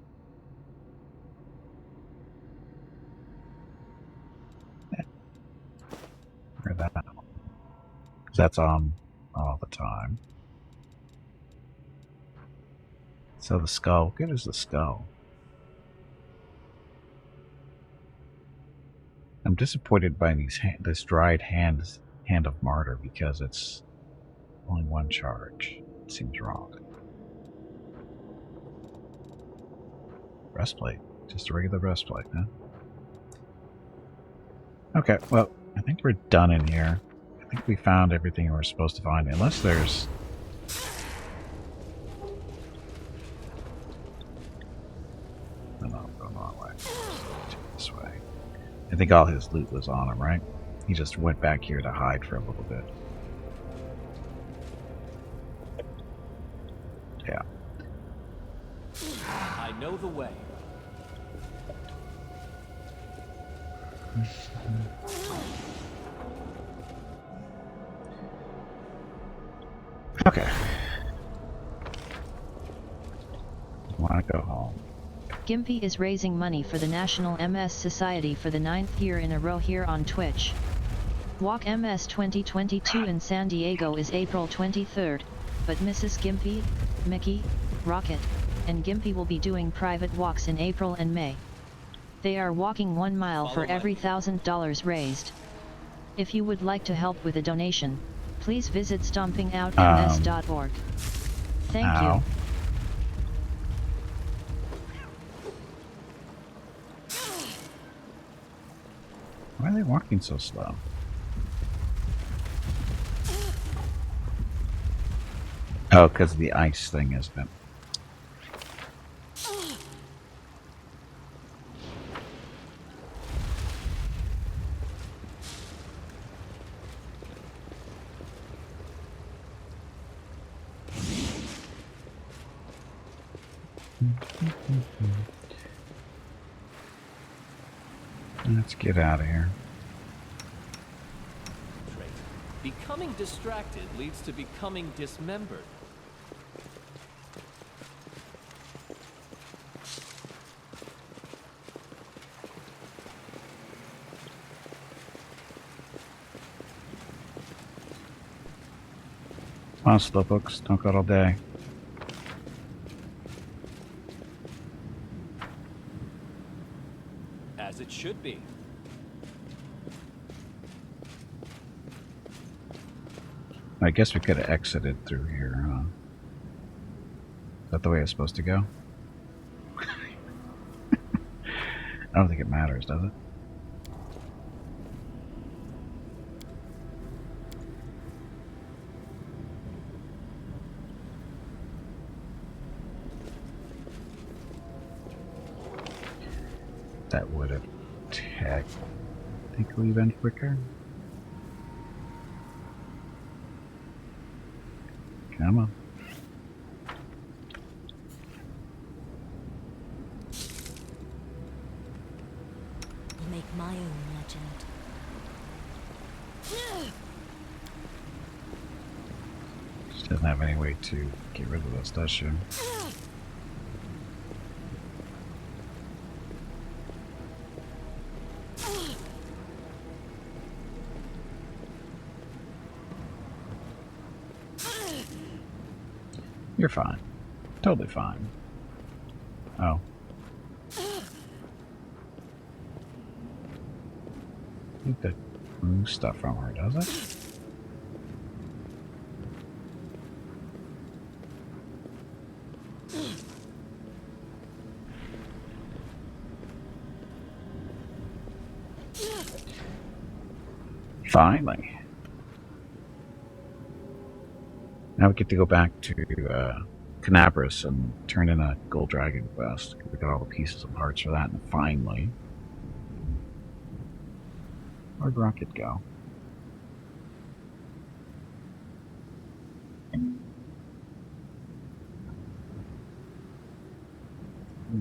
where that? Because that's on all the time. So the skull. Good as the skull. I'm disappointed by this dried hand of martyr because it's only one charge. It seems wrong. Breastplate. Just a regular breastplate, huh? Okay, well, I think we're done in here. I think we found everything we were supposed to find, unless there's... No, go the wrong way. This way. I think all his loot was on him, right? He just went back here to hide for a little bit. Yeah. I know the way. Okay. Want to go home. Gimpy is raising money for the National MS Society for the 9th year in a row here on Twitch. Walk MS 2022 in San Diego is April 23rd, but Mrs. Gimpy, Mickey, Rocket, and Gimpy will be doing private walks in April and May. They are walking 1 mile for every $1,000 raised. If you would like to help with a donation, please visit stompingoutms.org. Thank you. Why are they walking so slow? Oh, because of the ice thing, isn't it? Let's get out of here. Becoming distracted leads to becoming dismembered. Come on, slowpokes. Don't go all day. As it should be. I guess we could have exited through here, huh? Is that the way it's supposed to go? I don't think it matters, does it? That would have technically been quicker. Come on. I'll make my own legend. She doesn't have any way to get rid of this, does she? You're fine. Totally fine. Oh. I think that removes stuff from her, does it? Finally. Now we get to go back to Canabras and turn in a Gold Dragon quest. We got all the pieces and parts for that, and finally... Where'd Rocket go?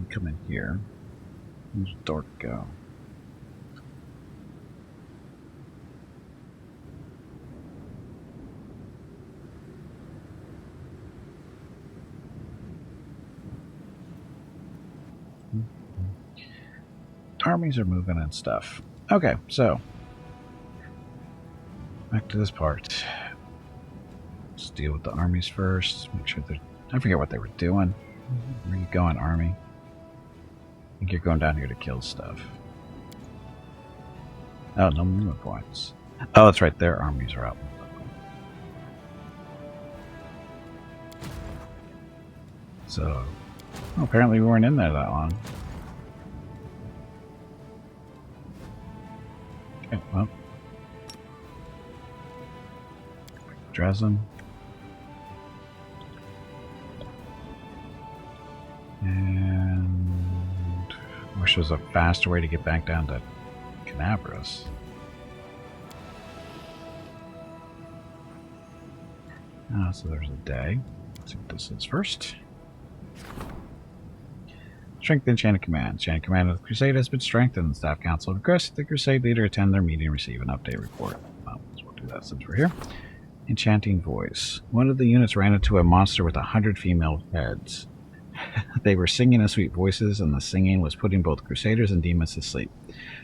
Come in here. Where's Dork go? Armies are moving and stuff. Okay, so back to this part. Let's deal with the armies first. Make sure they're... I forget what they were doing. Where are you going, army? I think you're going down here to kill stuff. Oh, no movement points. Oh, that's right. Their armies are out. So, well, apparently we weren't in there that long. Okay, well. Dresden. And I wish there was a faster way to get back down to Canabras. So there's a day. Let's see what this is first. Strengthen Chain of Command. Chain of Command of the Crusade has been strengthened. Staff Council requests the Crusade leader attend their meeting and receive an update report. Well, so we'll do that since we're here. Enchanting Voice. One of the units ran into a monster with 100 female heads. They were singing in sweet voices, and the singing was putting both Crusaders and demons to sleep.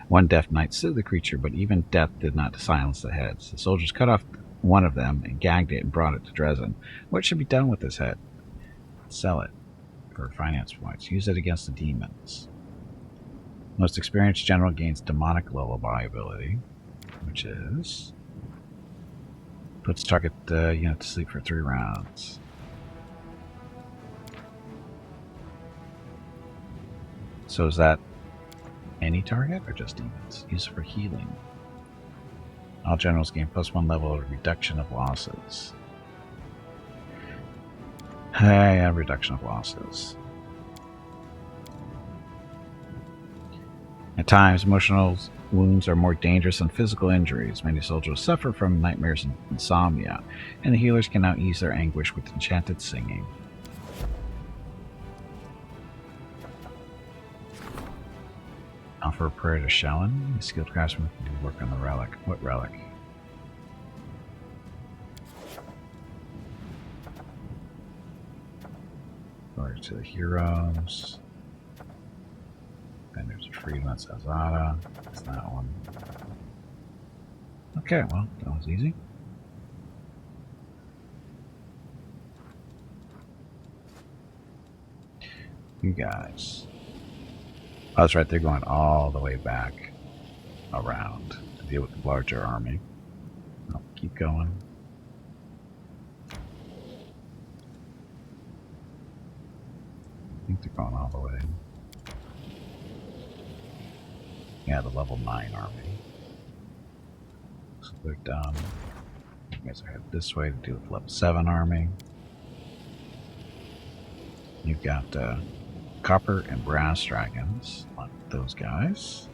One deaf knight slew the creature, but even death did not silence the heads. The soldiers cut off one of them and gagged it and brought it to Dresden. What should be done with this head? Sell it for finance points. Use it against the demons. Most experienced general gains demonic lullaby ability, which is puts target unit to sleep for 3 rounds. So is that any target or just demons? Use it for healing. All generals gain +1 level of reduction of losses. Yeah, reduction of losses. At times, emotional wounds are more dangerous than physical injuries. Many soldiers suffer from nightmares and insomnia, and the healers can now ease their anguish with enchanted singing. Offer a prayer to Shellen. A skilled craftsman can do work on the relic. What relic? Glory to the heroes. Then there's a freedom that's Azada. That's that one. Okay, well, that was easy. You guys. Oh, that's right, they're going all the way back around to deal with the larger army. I'll keep going. I think they're going all the way. Yeah, the level 9 army. So they're done. You guys are headed this way to deal with level 7 army. You've got copper and brass dragons, like those guys.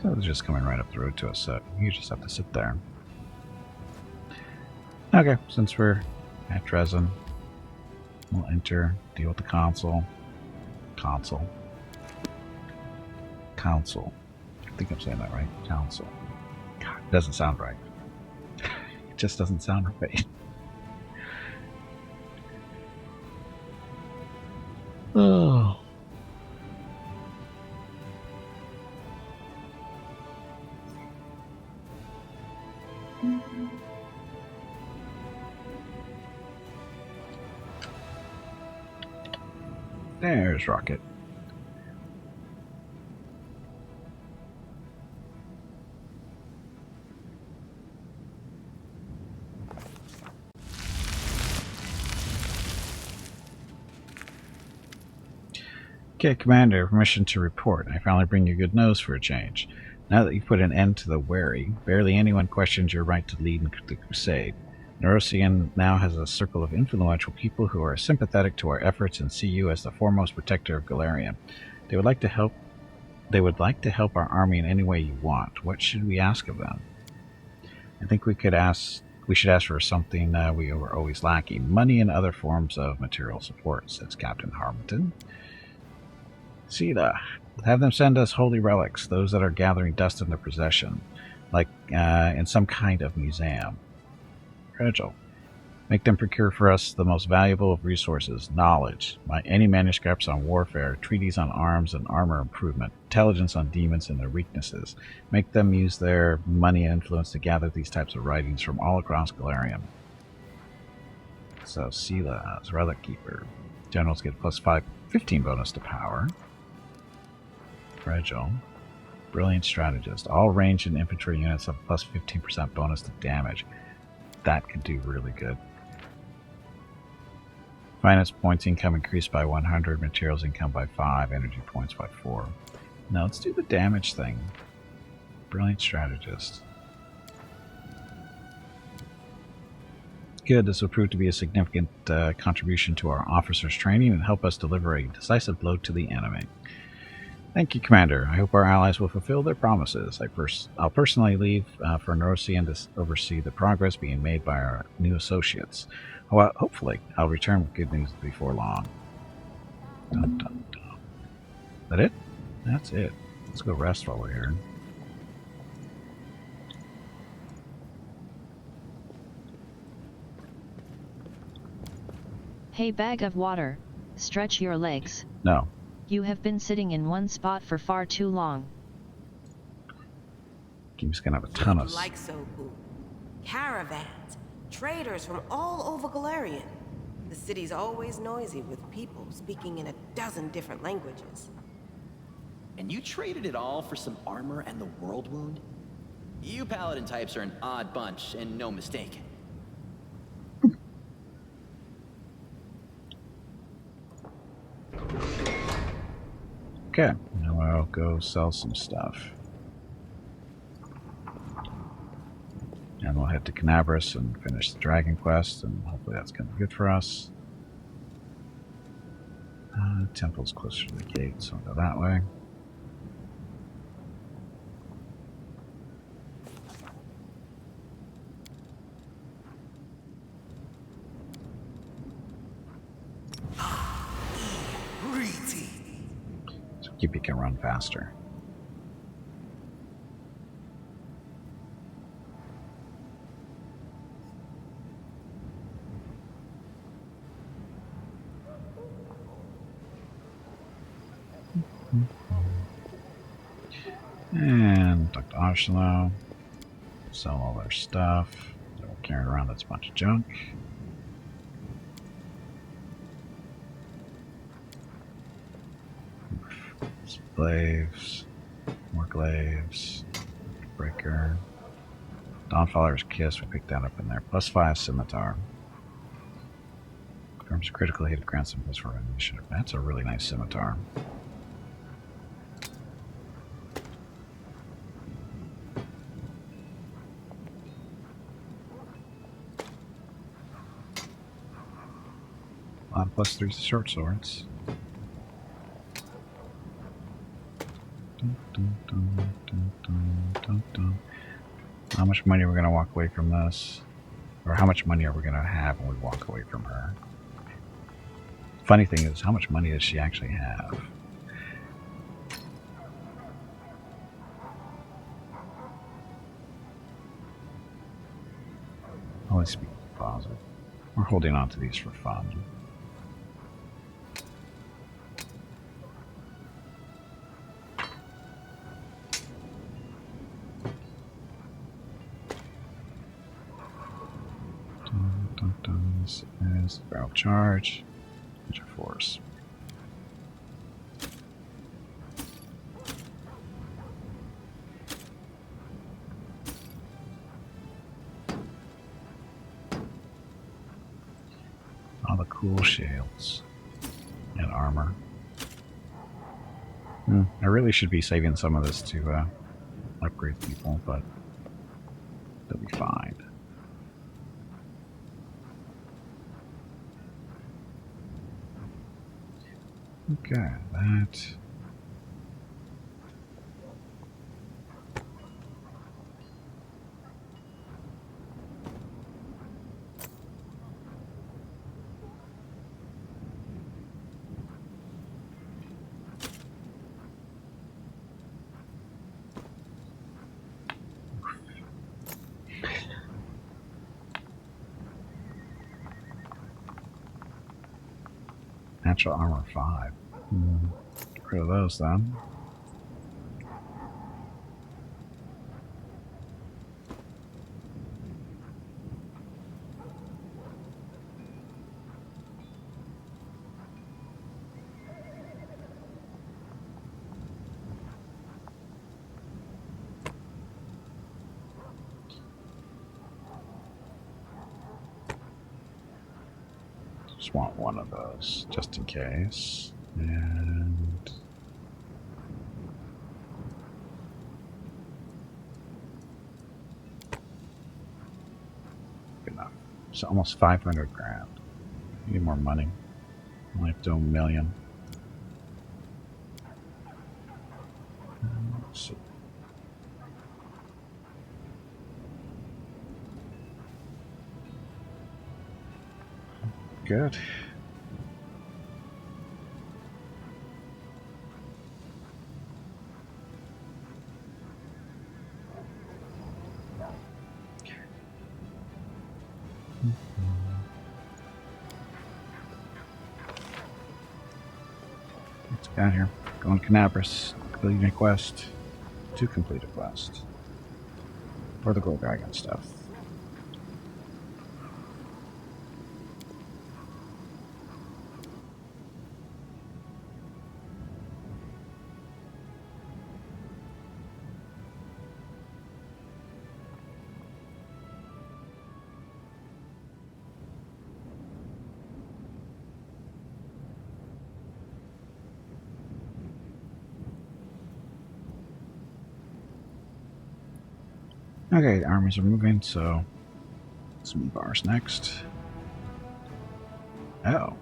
So they're just coming right up the road to us, so you just have to sit there. Okay, since we're at Dresden, we'll enter, deal with the council. Council. I think I'm saying that right. Council. God, it doesn't sound right. It just doesn't sound right. Oh. There's Rocket. Okay, Commander, permission to report. I finally bring you good news for a change. Now that you've put an end to the wary, barely anyone questions your right to lead the crusade. Neurosian now has a circle of influential people who are sympathetic to our efforts and see you as the foremost protector of Galarian. They would like to help our army in any way you want. What should we ask of them? I think we should ask for something we were always lacking. Money and other forms of material support, says Captain Harmington. Sita, have them send us holy relics, those that are gathering dust in their possession, like in some kind of museum. Rachel, Make them procure for us the most valuable of resources, knowledge, any manuscripts on warfare, treaties on arms and armor improvement, intelligence on demons and their weaknesses. Make them use their money and influence to gather these types of writings from all across Galarium. So, Sela as Relic Keeper. Generals get +5, 15 bonus to power. Fragile. Brilliant Strategist. All ranged and infantry units have +15% bonus to damage. That could do really good. Finance points income increased by 100, materials income by 5, energy points by 4. Now let's do the damage thing. Brilliant Strategist. Good, this will prove to be a significant contribution to our officers' training and help us deliver a decisive blow to the enemy. Thank you, Commander. I hope our allies will fulfill their promises. I'll personally leave for Norosian to oversee the progress being made by our new associates. Well, hopefully, I'll return with good news before long. Dun, dun, dun. Is that it? That's it. Let's go rest while we're here. Hey, bag of water, stretch your legs. No. You have been sitting in one spot for far too long. Game's gonna have a ton of... Like Soku. Caravans. Traders from all over Galarian. The city's always noisy with people speaking in a dozen different languages. And you traded it all for some armor and the world wound? You paladin types are an odd bunch, and no mistake. Okay, now I'll go sell some stuff. And we'll head to Canabras and finish the Dragon Quest, and hopefully that's going to be good for us. Temple's closer to the gate, so I'll go that way. So Gippy can run faster. And Dr. Ashlow. Sell all their stuff. They're carrying around this bunch of junk. Glaives. More glaives. Breaker. Dawnfaller's Kiss. We picked that up in there. +5 scimitar. Confirms critical hit, grants some plus 4 initiative. That's a really nice scimitar. +3 short swords. Dun, dun, dun, dun, dun, dun, dun. How much money are we going to walk away from this? Or how much money are we going to have when we walk away from her? Funny thing is, how much money does she actually have? Always speak positive. We're holding on to these for fun. This is barrel charge, which are force. All the cool shields and armor. I really should be saving some of this to upgrade people, but they'll be fine. Okay, that. Natural armor 5. Get rid of those then. Just want one of those, just in case. And good enough. So almost 500 grand. Need more money. Only up to $1 million. Let's see. Good. What's down here? Going to Canabras. Completing a quest. To complete a quest. For the gold dragon stuff. Okay, the armies are moving, so let's move ours next. Oh.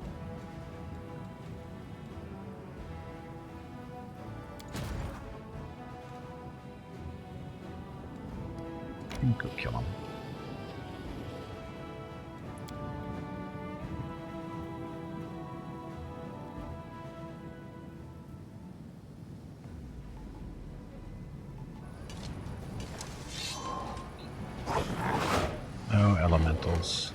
Go kill him. No elementals.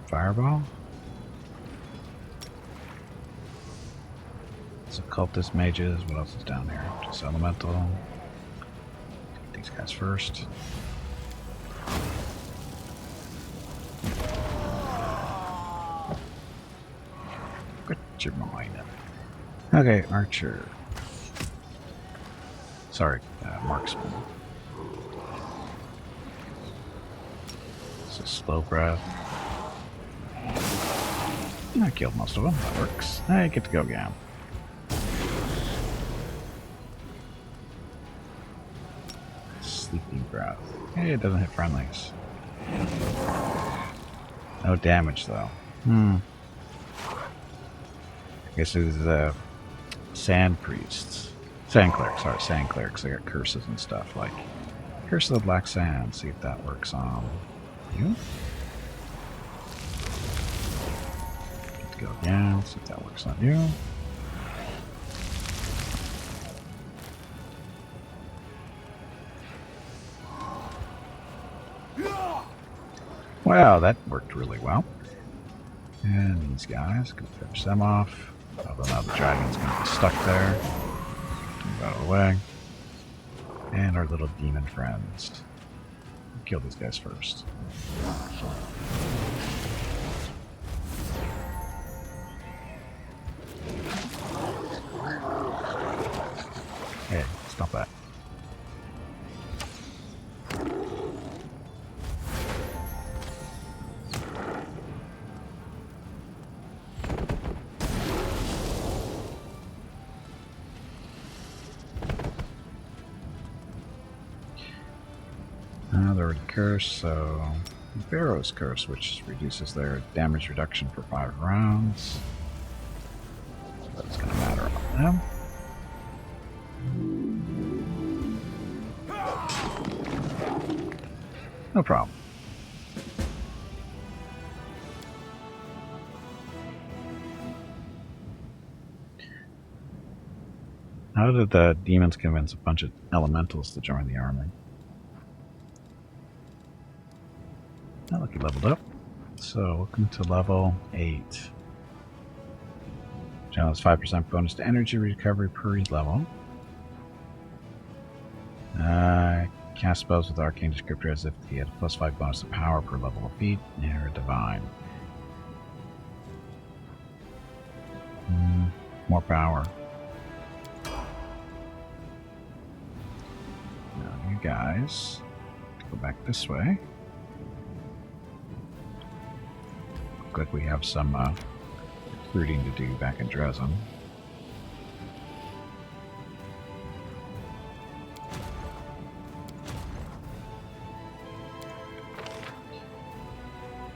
Fireball? It's occultist mages. What else is down here? Just elemental. Take these guys first. Quit your mind. Okay, archer. Sorry, marksman. This is slow breath. I killed most of them. That works. I get to go again. Sleeping breath. Hey, it doesn't hit friendlies. No damage though. I guess it is sand priests. Sand clerics, sorry, sand clerics. They got curses and stuff like Curse of the Black Sand. See if that works on you. Let's go again. See if that works on you. Wow, that worked really well. And these guys, go finish them off. Although now the dragon's going to be stuck there. Move out of the way. And our little demon friends. Kill these guys first. Hey, stop that. They're already cursed, so Pharaoh's curse, which reduces their damage reduction for 5 rounds. So that's going to matter on them. No problem. How did the demons convince a bunch of elementals to join the army? Oh, look, he leveled up. So, welcome to level 8. Channel has 5% bonus to energy recovery per level. Cast spells with Arcane Descriptor as if he had a +5 bonus to power per level of feat or divine. More power. Now, you guys go back this way. Look like we have some recruiting to do back in Dresden.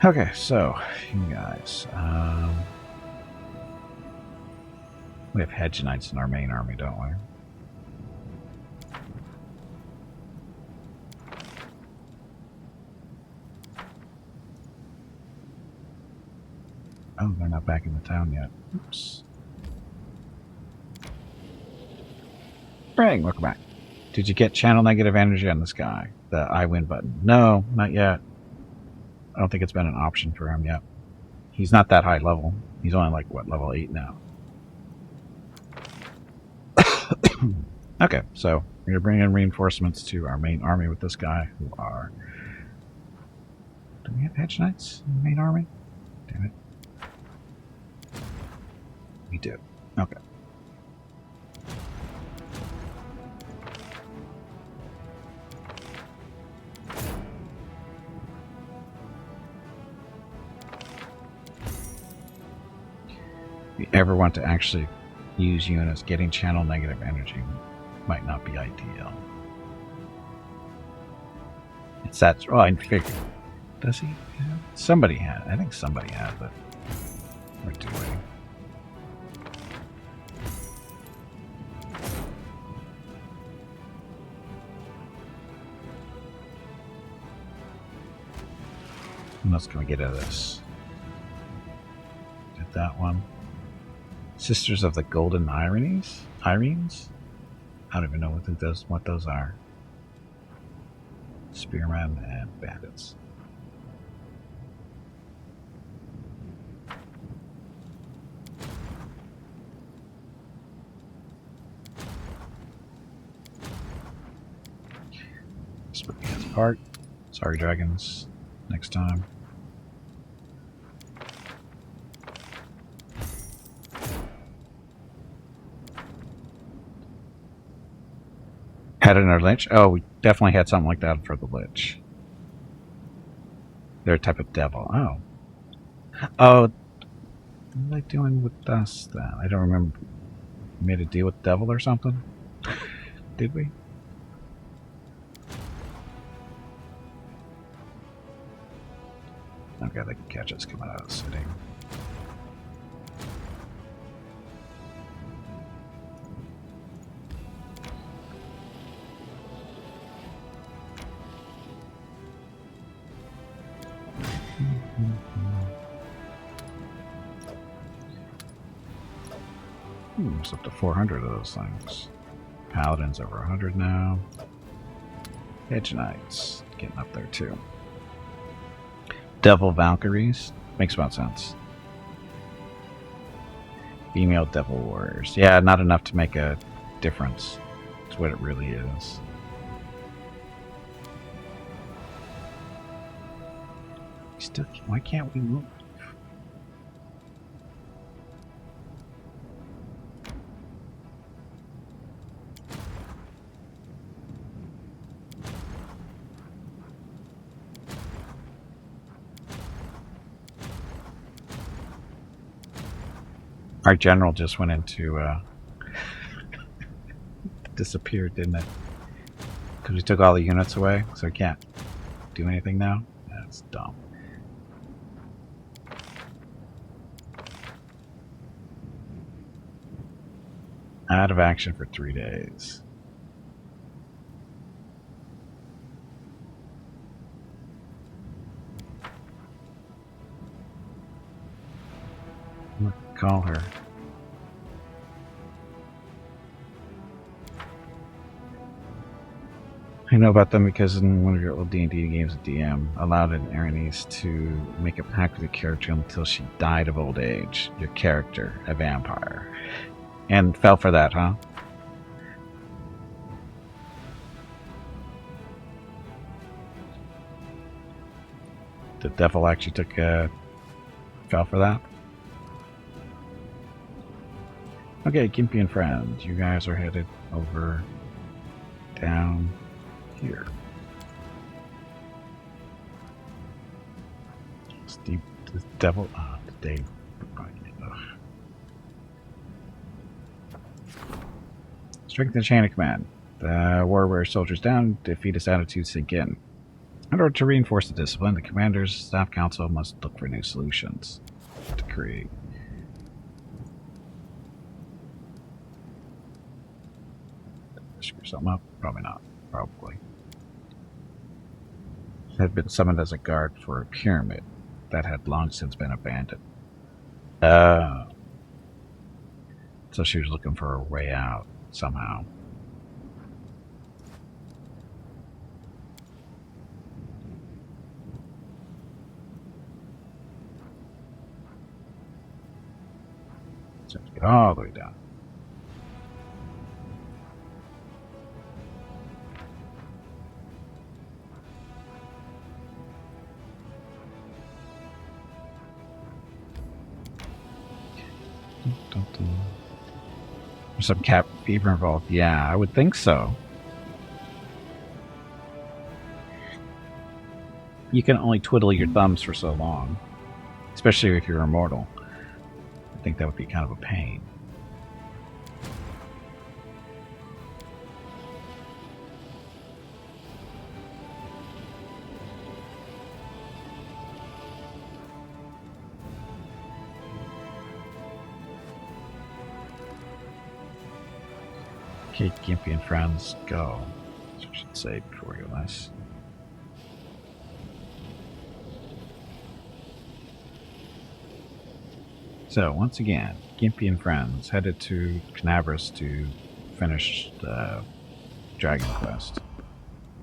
Okay, so you guys, we have Hedge Knights in our main army, don't we? Oh, they're not back in the town yet. Oops. Bang, welcome back. Did you get channel negative energy on this guy? The I win button? No, not yet. I don't think it's been an option for him yet. He's not that high level. He's only like, what, level 8 now. Okay, so we're going to bring in reinforcements to our main army with this guy, who are... Do we have Hedge Knights in the main army? Damn it. We do. Okay. If you ever want to actually use units, getting channel negative energy might not be ideal. It's that... Oh, I figured. Does he have? Somebody had. I think somebody had, but we're doing. What else can we get out of this? Did that one. Sisters of the Golden Ironies? Irines? I don't even know what those are. Spearmen and bandits. Split hands apart. Sorry, dragons. Next time. Had another lich? Oh, we definitely had something like that for the lich. They're a type of devil. Oh. Oh. What are they doing with us then? I don't remember. We made a deal with the devil or something? Did we? Okay, they can catch us coming out of the city. It's up to 400 of those things. Paladin's over 100 now. Hedge Knights getting up there too. Devil Valkyries makes about sense. Female Devil Warriors. Yeah, not enough to make a difference. It's what it really is. Still, why can't we move? Our general just went into disappeared, didn't it? Because we took all the units away, so we can't do anything now. That's dumb. Out of action for 3 days. Call her. I know about them because in one of your old D&D games, a DM allowed an Aranese to make a pact with a character until she died of old age. Your character, a vampire. And fell for that, huh? The devil actually fell for that? Okay, Gimpy and friends, you guys are headed over down here. Steve, the devil, today. Strengthen the chain of command. The war wears soldiers down, defeatist attitudes sink in. In order to reinforce the discipline, the commander's staff council must look for new solutions to create. Screw something up? Probably not. Probably. Had been summoned as a guard for a pyramid that had long since been abandoned. So she was looking for a way out somehow. So to get all the way down. There's some cat fever involved. Yeah, I would think so. You can only twiddle your thumbs for so long, especially if you're immortal. I think that would be kind of a pain. Okay, Gimpy and friends, go. That's what I should say before you last. So, once again, Gimpy and friends headed to Canavras to finish the Dragon Quest.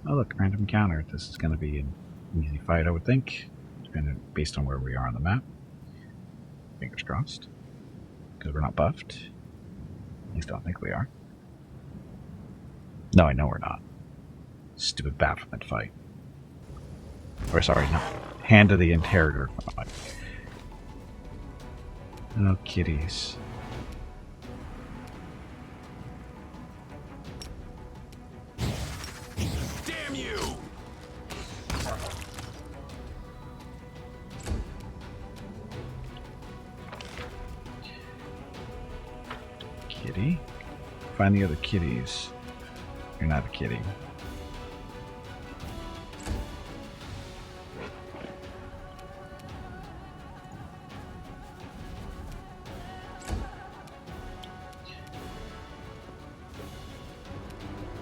Oh, look, random encounter. This is going to be an easy fight, I would think, depending based on where we are on the map. Fingers crossed. Because we're not buffed. At least I don't think we are. No, I know we're not. Stupid Baphomet fight. Or sorry, no. Hand of the Interrogator fight. Oh, kitties. Damn you! Kitty? Find the other kitties. You're not a kitty.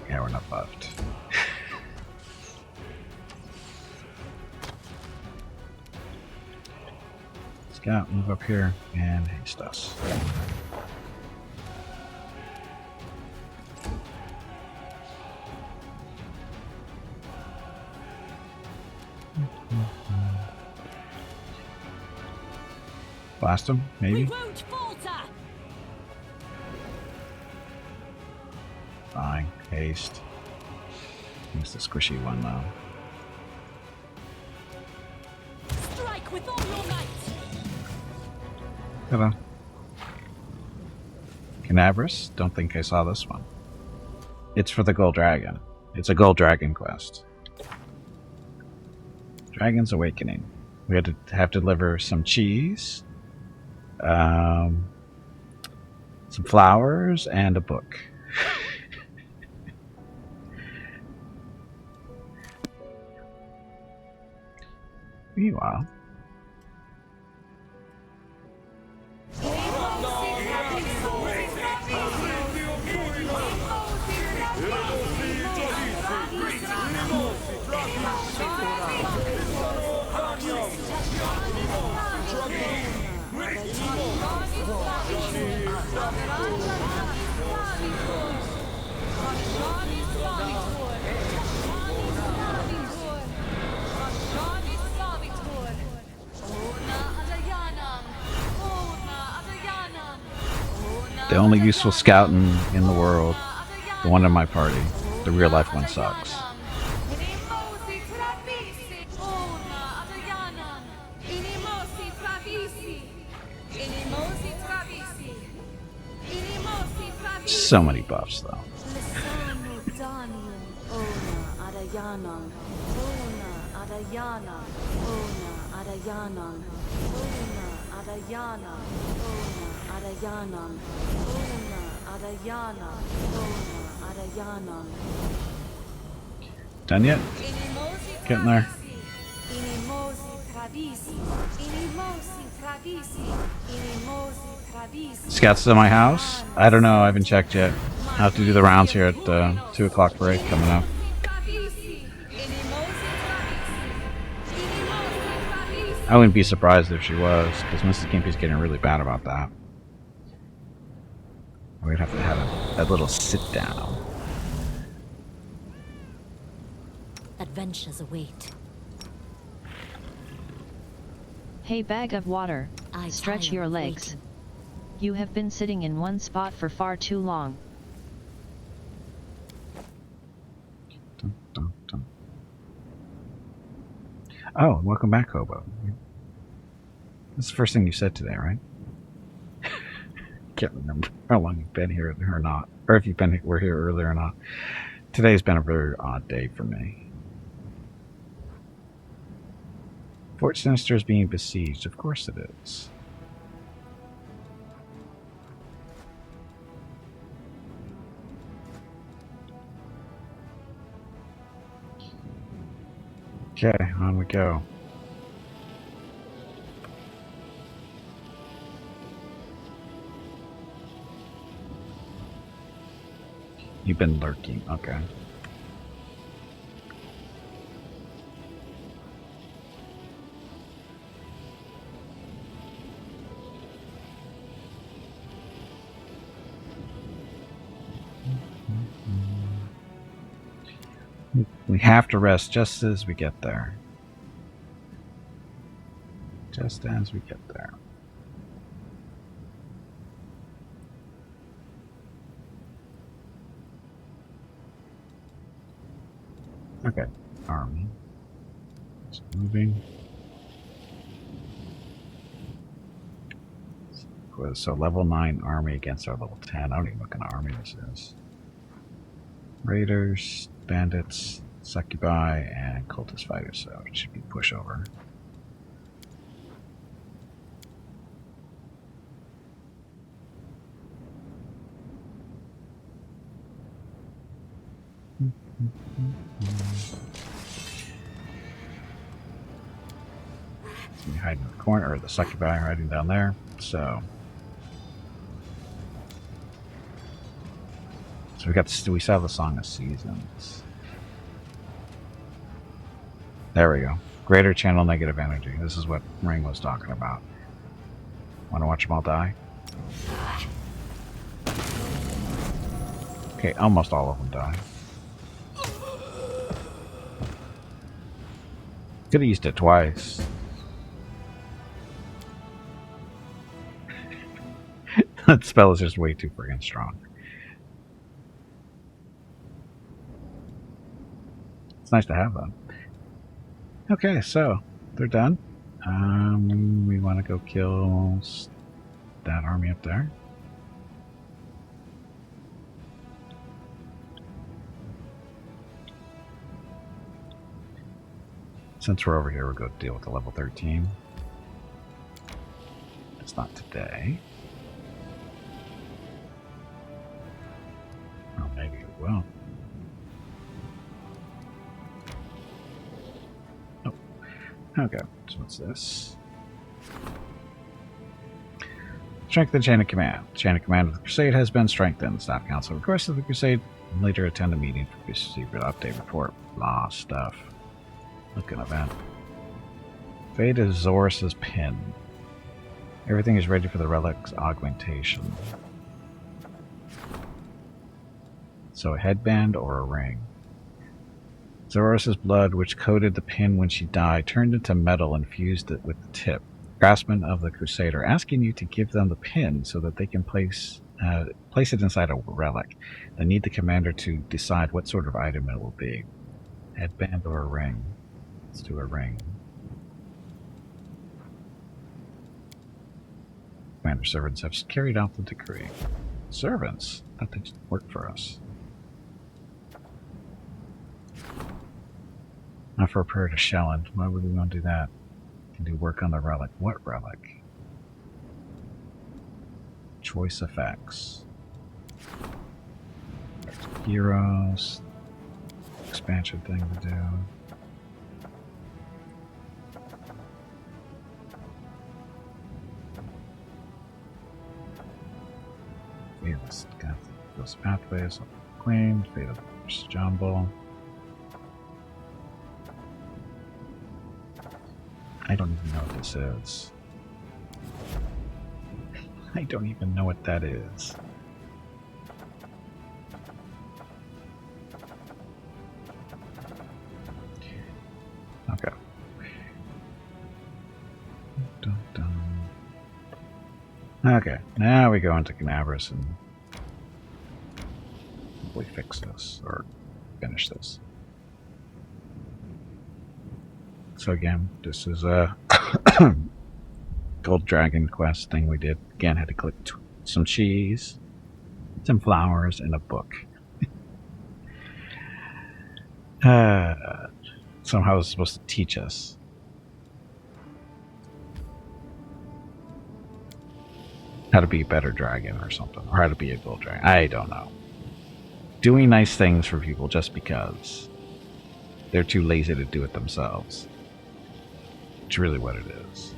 Yeah, we're not buffed. Scout, move up here and haste us. Blast him, maybe? We won't falter! Fine. Haste. Use the squishy one, though. Strike with all your might! Hello. Canavras? Don't think I saw this one. It's for the Gold Dragon. It's a Gold Dragon quest. Dragon's Awakening. We had to have to deliver some cheese, some flowers, and a book. Meanwhile, The only useful scout in the world. The one in my party. The real life one sucks. So many buffs though. Done yet? Getting there. Scouts to my house? I don't know, I haven't checked yet. I'll have to do the rounds here at 2 o'clock break coming up. I wouldn't be surprised if she was, because Mrs. Gimpy's getting really bad about that. We'd have to have a little sit down. Adventures await. Hey, bag of water, stretch your legs. You have been sitting in one spot for far too long. Dun, dun, dun. Oh, welcome back, Hobo. That's the first thing you said today, right? Can't remember how long you've been here or not, or if were here earlier or not. Today's been a very odd day for me. Fort Sinister is being besieged. Of course it is. Okay, on we go. You've been lurking, okay. We have to rest just as we get there. Just as we get there. Okay, army. It's moving. So level 9 army against our level 10. I don't even know what kind of army this is. Raiders, bandits, succubi, and cultist fighters, so it should be pushover. You hide in the corner, or the succubi hiding down there. So we saw the Song of Seasons. There we go. Greater channel negative energy. This is what Ring was talking about. Want to watch them all die? Okay, almost all of them die. Could have used it twice. That spell is just way too friggin' strong. It's nice to have them. Okay, so they're done. We want to go kill that army up there. Since we're over here, we'll go deal with the level 13. It's not today. Or maybe it will. Oh. Okay, so what's this? Strengthen the chain of command. The chain of command of the Crusade has been strengthened. The Staff Council requested the Crusade later attend a meeting for the secret update report. Blah stuff. Look at event. Fate is Zorus's pin. Everything is ready for the relic's augmentation. So a headband or a ring. Zorus's blood, which coated the pin when she died, turned into metal and fused it with the tip. Craftsmen of the Crusader asking you to give them the pin so that they can place Place it inside a relic. Then need the commander to decide what sort of item it will be. Headband or a ring? Let's do a ring. Commander servants have carried out the decree. Servants? I thought they just work for us. Not for a prayer to Shelland. Why would we want to do that? Can do work on the relic. What relic? Choice effects. Heroes. Expansion thing to do. Yes, got those pathways claimed. Fate of the Jumble. I don't even know what this is. I don't even know what that is. Okay. Dun, dun. Okay, now we go into Canabras and hopefully fix this or finish this. So again, this is a Gold Dragon quest thing we did. Again, had to click some cheese, some flowers, and a book. Somehow it's supposed to teach us. How to be a better dragon or something. Or how to be a gold dragon. I don't know. Doing nice things for people just because they're too lazy to do it themselves. It's really what it is.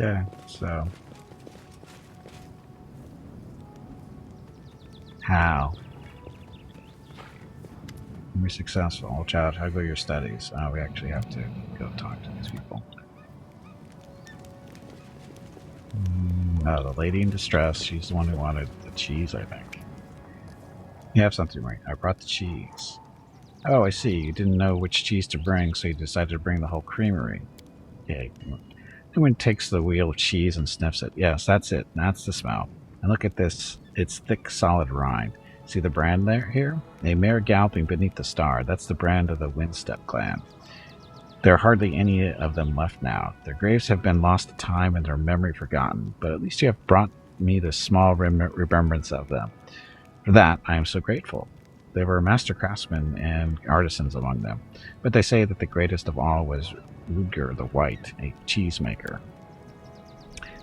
Okay, so how? We're successful. Watch out, how go your studies? We actually have to go talk to these people. The lady in distress, she's the one who wanted the cheese, I think. You have something right. I brought the cheese. Oh, I see. You didn't know which cheese to bring, so you decided to bring the whole creamery. Okay. Someone takes the wheel of cheese and sniffs it. Yes, that's it. That's the smell. And look at this. It's thick, solid rind. See the brand there here? A mare galloping beneath the star. That's the brand of the Windstep clan. There are hardly any of them left now. Their graves have been lost to time and their memory forgotten, but at least you have brought me this small remembrance of them. For that, I am so grateful. There were master craftsmen and artisans among them, but they say that the greatest of all was Rudger the White, a cheesemaker.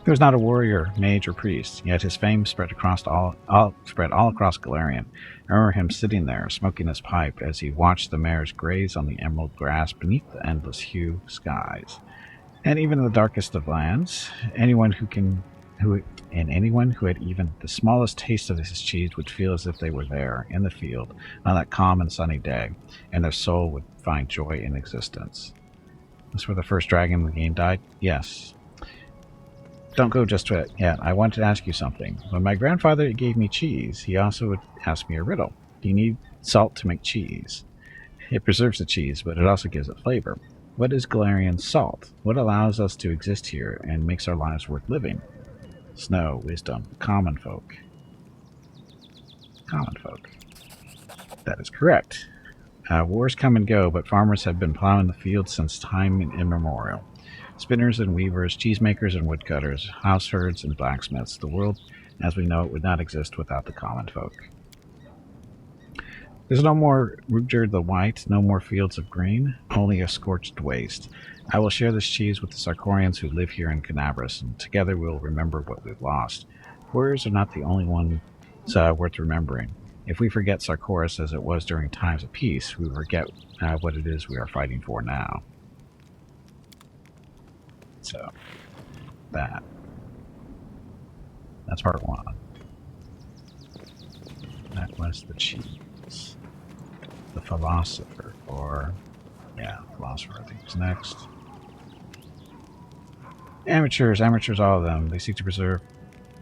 He was not a warrior, mage, or priest, yet his fame spread all across Galarian. I remember him sitting there, smoking his pipe, as he watched the mares graze on the emerald grass beneath the endless hue skies. And even in the darkest of lands, anyone who had even the smallest taste of his cheese would feel as if they were there, in the field, on that calm and sunny day, and their soul would find joy in existence. That's where the first dragon in the game died? Yes. Don't go just yet. I wanted to ask you something. When my grandfather gave me cheese, he also would ask me a riddle. Do you need salt to make cheese? It preserves the cheese, but it also gives it flavor. What is Galarian salt? What allows us to exist here and makes our lives worth living? Snow, wisdom, common folk. Common folk. That is correct. Wars come and go, but farmers have been plowing the fields since time immemorial. Spinners and weavers, cheesemakers and woodcutters, househerds and blacksmiths. The world, as we know it, would not exist without the common folk. There's no more Rudger the White, no more fields of green, only a scorched waste. I will share this cheese with the Sarkorians who live here in Canabras, and together we'll remember what we've lost. Warriors are not the only ones worth remembering. If we forget Sarkoris as it was during times of peace, we forget what it is we are fighting for now. So, that. That's part 1. That was the cheese. The philosopher, or... yeah, philosopher I think was next. Amateurs, all of them. They seek to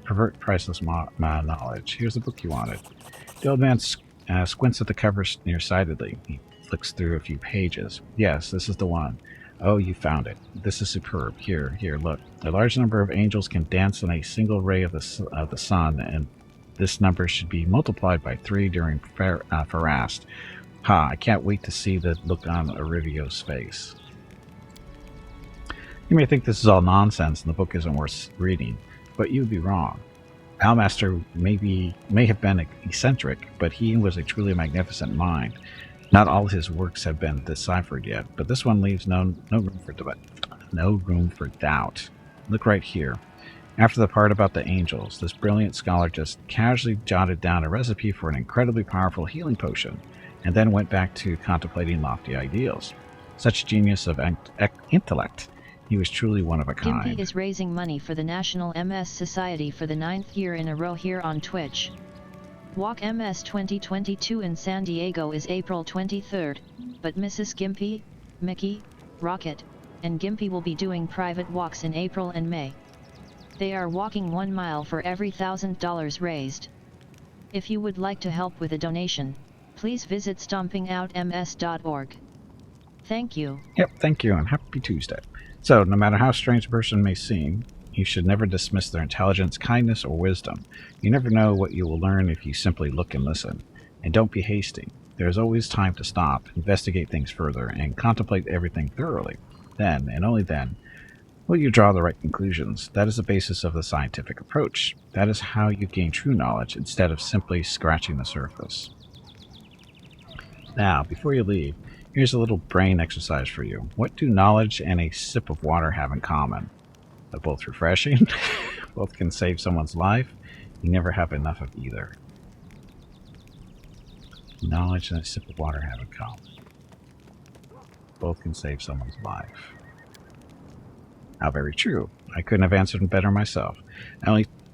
pervert priceless knowledge. Here's the book you wanted. The old man squints at the cover nearsightedly. He flicks through a few pages. Yes, this is the one. Oh, you found it. This is superb. Here, look. A large number of angels can dance in a single ray of the sun, and this number should be multiplied by 3 during Farast. Ha, I can't wait to see the look on Arivio's face. You may think this is all nonsense and the book isn't worth reading, but you'd be wrong. Almaster may have been eccentric, but he was a truly magnificent mind. Not all his works have been deciphered yet, but this one leaves no room for doubt. Look right here. After the part about the angels, this brilliant scholar just casually jotted down a recipe for an incredibly powerful healing potion, and then went back to contemplating lofty ideals. Such genius of intellect. He was truly one of a kind. Gimpy is raising money for the National MS Society for the 9th year in a row here on Twitch. Walk MS 2022 in San Diego is April 23rd, but Mrs. Gimpy, Mickey, Rocket, and Gimpy will be doing private walks in April and May. They are walking 1 mile for every $1,000 raised. If you would like to help with a donation, please visit stompingoutms.org. Thank you. Yep, thank you, and happy Tuesday. So, no matter how strange a person may seem, you should never dismiss their intelligence, kindness, or wisdom. You never know what you will learn if you simply look and listen. And don't be hasty. There is always time to stop, investigate things further, and contemplate everything thoroughly. Then, and only then, will you draw the right conclusions. That is the basis of the scientific approach. That is how you gain true knowledge, instead of simply scratching the surface. Now, before you leave, here's a little brain exercise for you. What do knowledge and a sip of water have in common? They're both refreshing, both can save someone's life. You never have enough of either. Knowledge and a sip of water have in common. Both can save someone's life. How very true. I couldn't have answered better myself.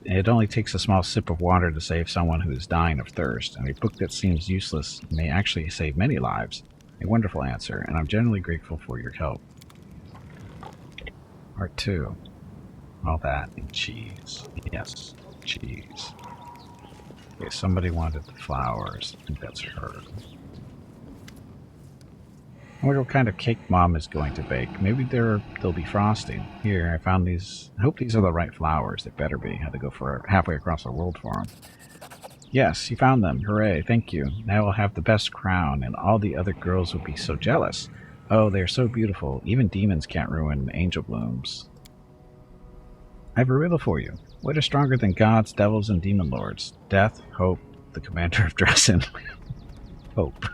It only takes a small sip of water to save someone who is dying of thirst, and a book that seems useless may actually save many lives. A wonderful answer, and I'm genuinely grateful for your help. Part 2. All that and cheese. Yes, cheese. Okay, somebody wanted the flowers. I think that's her. I wonder what kind of cake Mom is going to bake. Maybe they'll be frosting. Here, I found these. I hope these are the right flowers. They better be. I had to go for halfway across the world for them. Yes, you found them. Hooray, thank you. Now I'll have the best crown, and all the other girls will be so jealous. Oh, they're so beautiful. Even demons can't ruin angel blooms. I have a riddle for you. What is stronger than gods, devils, and demon lords? Death, hope, the commander of Dresden. Hope.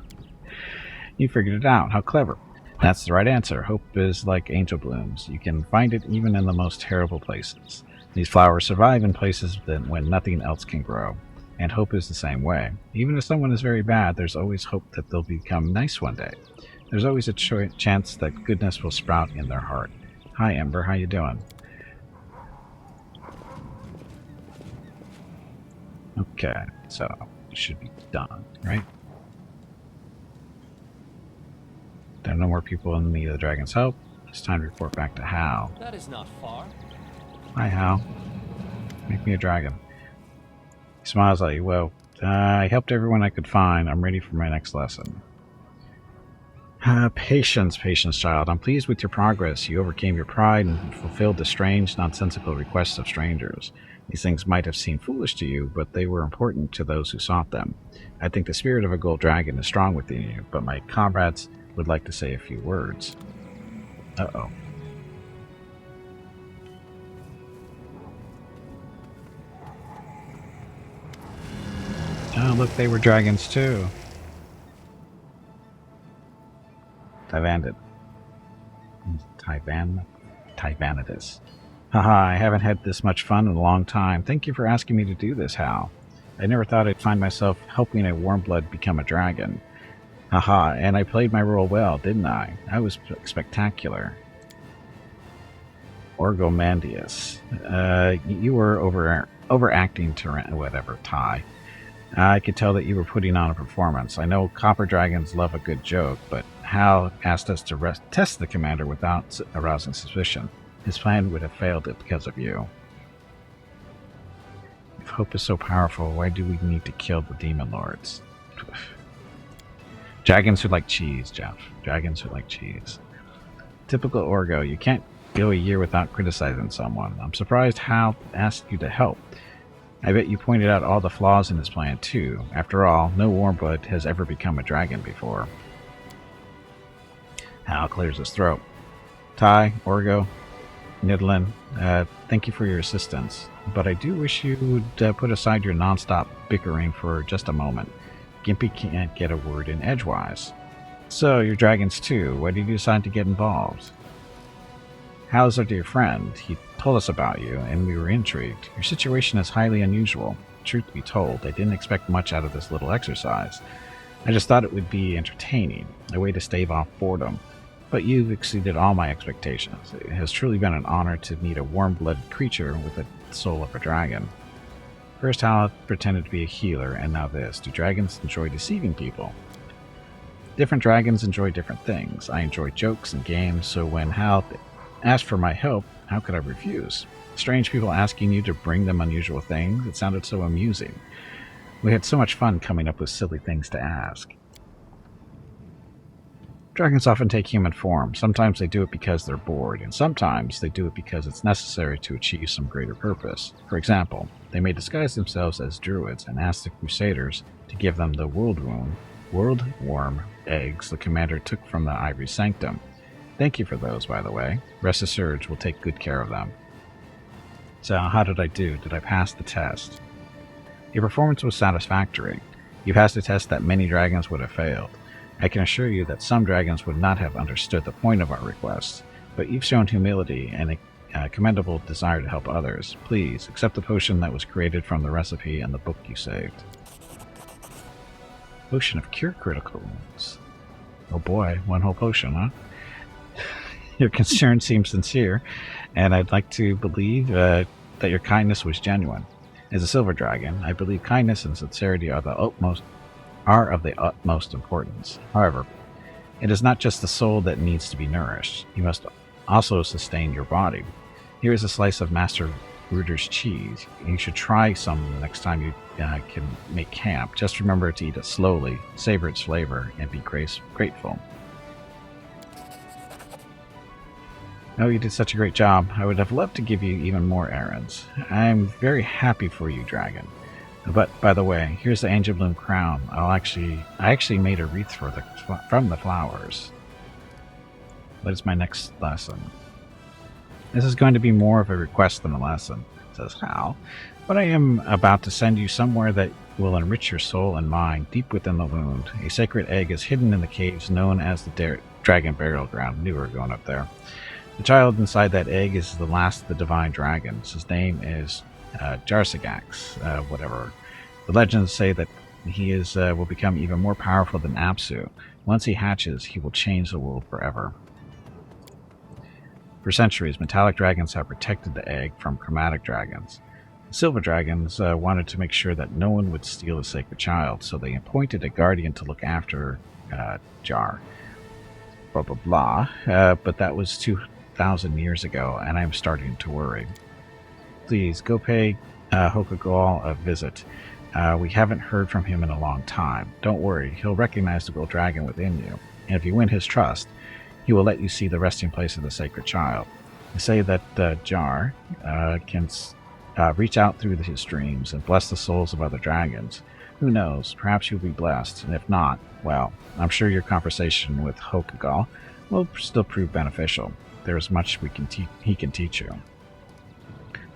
You figured it out. How clever. That's the right answer. Hope is like angel blooms. You can find it even in the most terrible places. These flowers survive in places when nothing else can grow. And hope is the same way. Even if someone is very bad, there's always hope that they'll become nice one day. There's always a chance that goodness will sprout in their heart. Hi, Ember. How you doing? Okay, so it should be done, right? There are no more people in need of the dragon's help. It's time to report back to Hal. That is not far. Hi, Hal. Make me a dragon. He smiles at you. Well, I helped everyone I could find. I'm ready for my next lesson. Patience, child. I'm pleased with your progress. You overcame your pride and fulfilled the strange, nonsensical requests of strangers. These things might have seemed foolish to you, but they were important to those who sought them. I think the spirit of a gold dragon is strong within you, but my comrades would like to say a few words. Uh-oh. Oh, look, they were dragons too. Tybanitis. Haha, I haven't had this much fun in a long time. Thank you for asking me to do this, Hal. I never thought I'd find myself helping a warmblood become a dragon. Haha, and I played my role well, didn't I? I was spectacular. Orgomandius. You were overacting whatever, Ty. I could tell that you were putting on a performance. I know copper dragons love a good joke, but Hal asked us to test the commander without arousing suspicion. His plan would have failed because of you. If hope is so powerful, why do we need to kill the demon lords? Dragons who like cheese, Jeff. Dragons who like cheese. Typical Orgo, you can't go a year without criticizing someone. I'm surprised Hal asked you to help. I bet you pointed out all the flaws in his plan, too. After all, no Warmblood has ever become a dragon before. Hal clears his throat. Ty, Orgo, Nidlin, thank you for your assistance, but I do wish you would put aside your non-stop bickering for just a moment. Gimpy can't get a word in edgewise. So, you're dragons too. Why did you decide to get involved? Hal's our dear friend. He told us about you, and we were intrigued. Your situation is highly unusual. Truth be told, I didn't expect much out of this little exercise. I just thought it would be entertaining, a way to stave off boredom. But you've exceeded all my expectations. It has truly been an honor to meet a warm-blooded creature with the soul of a dragon. First, Hal pretended to be a healer, and now this. Do dragons enjoy deceiving people? Different dragons enjoy different things. I enjoy jokes and games, so when Hal asked for my help, how could I refuse? Strange people asking you to bring them unusual things, it sounded so amusing. We had so much fun coming up with silly things to ask. Dragons often take human form. Sometimes they do it because they're bored, and sometimes they do it because it's necessary to achieve some greater purpose. For example, they may disguise themselves as druids and ask the Crusaders to give them the world-worm eggs the commander took from the Ivory Sanctum. Thank you for those, by the way. Rest assured, we'll take good care of them. So, how did I do? Did I pass the test? Your performance was satisfactory. You passed a test that many dragons would have failed. I can assure you that some dragons would not have understood the point of our request, but you've shown humility and a commendable desire to help others. Please, accept the potion that was created from the recipe and the book you saved. Potion of Cure Critical Wounds. Oh boy, one whole potion, huh? Your concern seems sincere, and I'd like to believe that your kindness was genuine. As a silver dragon, I believe kindness and sincerity are of the utmost importance. However, it is not just the soul that needs to be nourished. You must also sustain your body. Here is a slice of Master Reuter's cheese. You should try some the next time you can make camp. Just remember to eat it slowly, savor its flavor, and be grateful. Oh, you did such a great job. I would have loved to give you even more errands. I'm very happy for you, dragon. But, by the way, here's the Angel Bloom crown. I actually made a wreath from the flowers. What is my next lesson? This is going to be more of a request than a lesson, says Hal. But I am about to send you somewhere that will enrich your soul and mind, deep within the wound. A sacred egg is hidden in the caves known as the Dragon Burial Ground. Knew we were going up there. The child inside that egg is the last of the divine dragons. His name is Jarsagax, whatever. The legends say that he will become even more powerful than Apsu. Once he hatches, he will change the world forever. For centuries, metallic dragons have protected the egg from chromatic dragons. Silver dragons wanted to make sure that no one would steal the sacred child, so they appointed a guardian to look after Jar. Blah, blah, blah. But that was 2,000 years ago, and I'm starting to worry. Please, go pay Hokagal a visit. We haven't heard from him in a long time. Don't worry, he'll recognize the gold dragon within you, and if you win his trust, he will let you see the resting place of the sacred child. They say that Jar can reach out through his dreams and bless the souls of other dragons. Who knows, perhaps you'll be blessed, and if not, well, I'm sure your conversation with Hokagal will still prove beneficial. There is much he can teach you.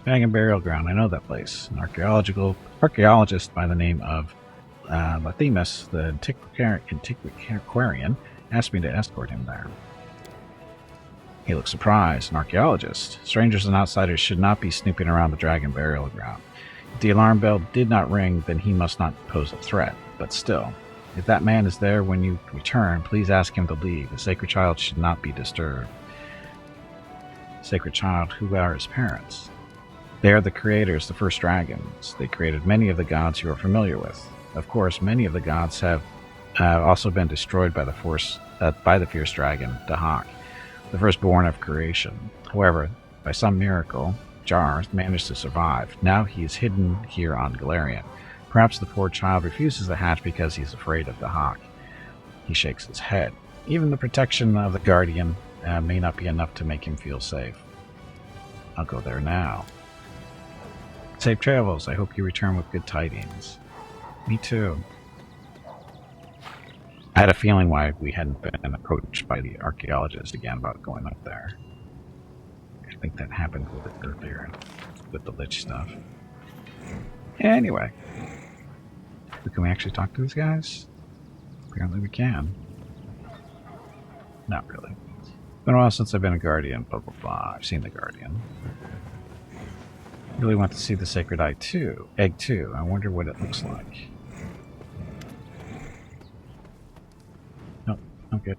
Dragon Burial Ground, I know that place. An archaeologist by the name of Lathemus, the antiquarian, asked me to escort him there. He looked surprised. An archaeologist. Strangers and outsiders should not be snooping around the Dragon Burial Ground. If the alarm bell did not ring, then he must not pose a threat. But still, if that man is there when you return, please ask him to leave. The sacred child should not be disturbed. Sacred child, who are his parents? They are the creators, the first dragons. They created many of the gods you are familiar with. Of course, many of the gods have also been destroyed by the fierce dragon, Dahak, the firstborn of creation. However, by some miracle, Jar managed to survive. Now he is hidden here on Galarian. Perhaps the poor child refuses to hatch because he's afraid of Dahak. He shakes his head. Even the protection of the Guardian may not be enough to make him feel safe. I'll go there now. Safe travels. I hope you return with good tidings. Me too. I had a feeling why we hadn't been approached by the archaeologist again about going up there. I think that happened a little bit earlier with the Lich stuff. Anyway. Can we actually talk to these guys? Apparently we can. Not really. It's been a while since I've been a Guardian, blah blah blah. I've seen the Guardian. Really want to see the Sacred Egg too. I wonder what it looks like. Nope, okay.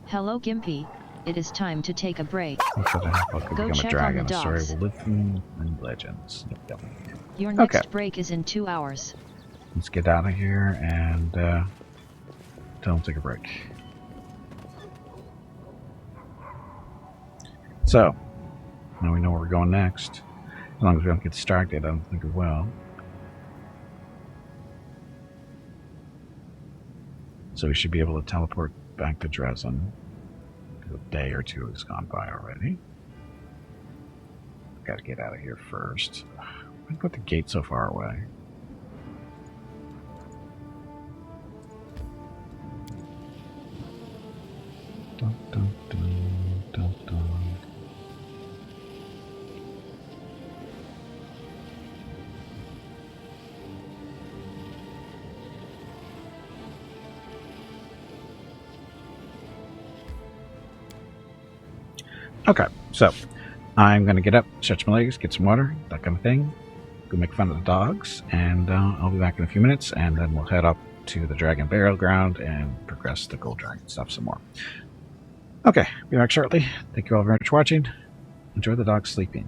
Hello Gimpy, it is time to take a break. Go check on the dogs. Story will live in legends. Yep. Your next break is in 2 hours. Let's get out of here and tell them to take a break. So, now we know where we're going next. As long as we don't get distracted, I don't think we will. So we should be able to teleport back to Dresden. A day or two has gone by already. Gotta get out of here first. Why put the gate so far away? Dun, dun, dun, dun, dun. Okay, so I'm going to get up, stretch my legs, get some water, that kind of thing. Go make fun of the dogs, and I'll be back in a few minutes, and then we'll head up to the Dragon Burial Ground and progress the Gold Dragon stuff some more. Okay, be back shortly. Thank you all very much for watching. Enjoy the dogs sleeping.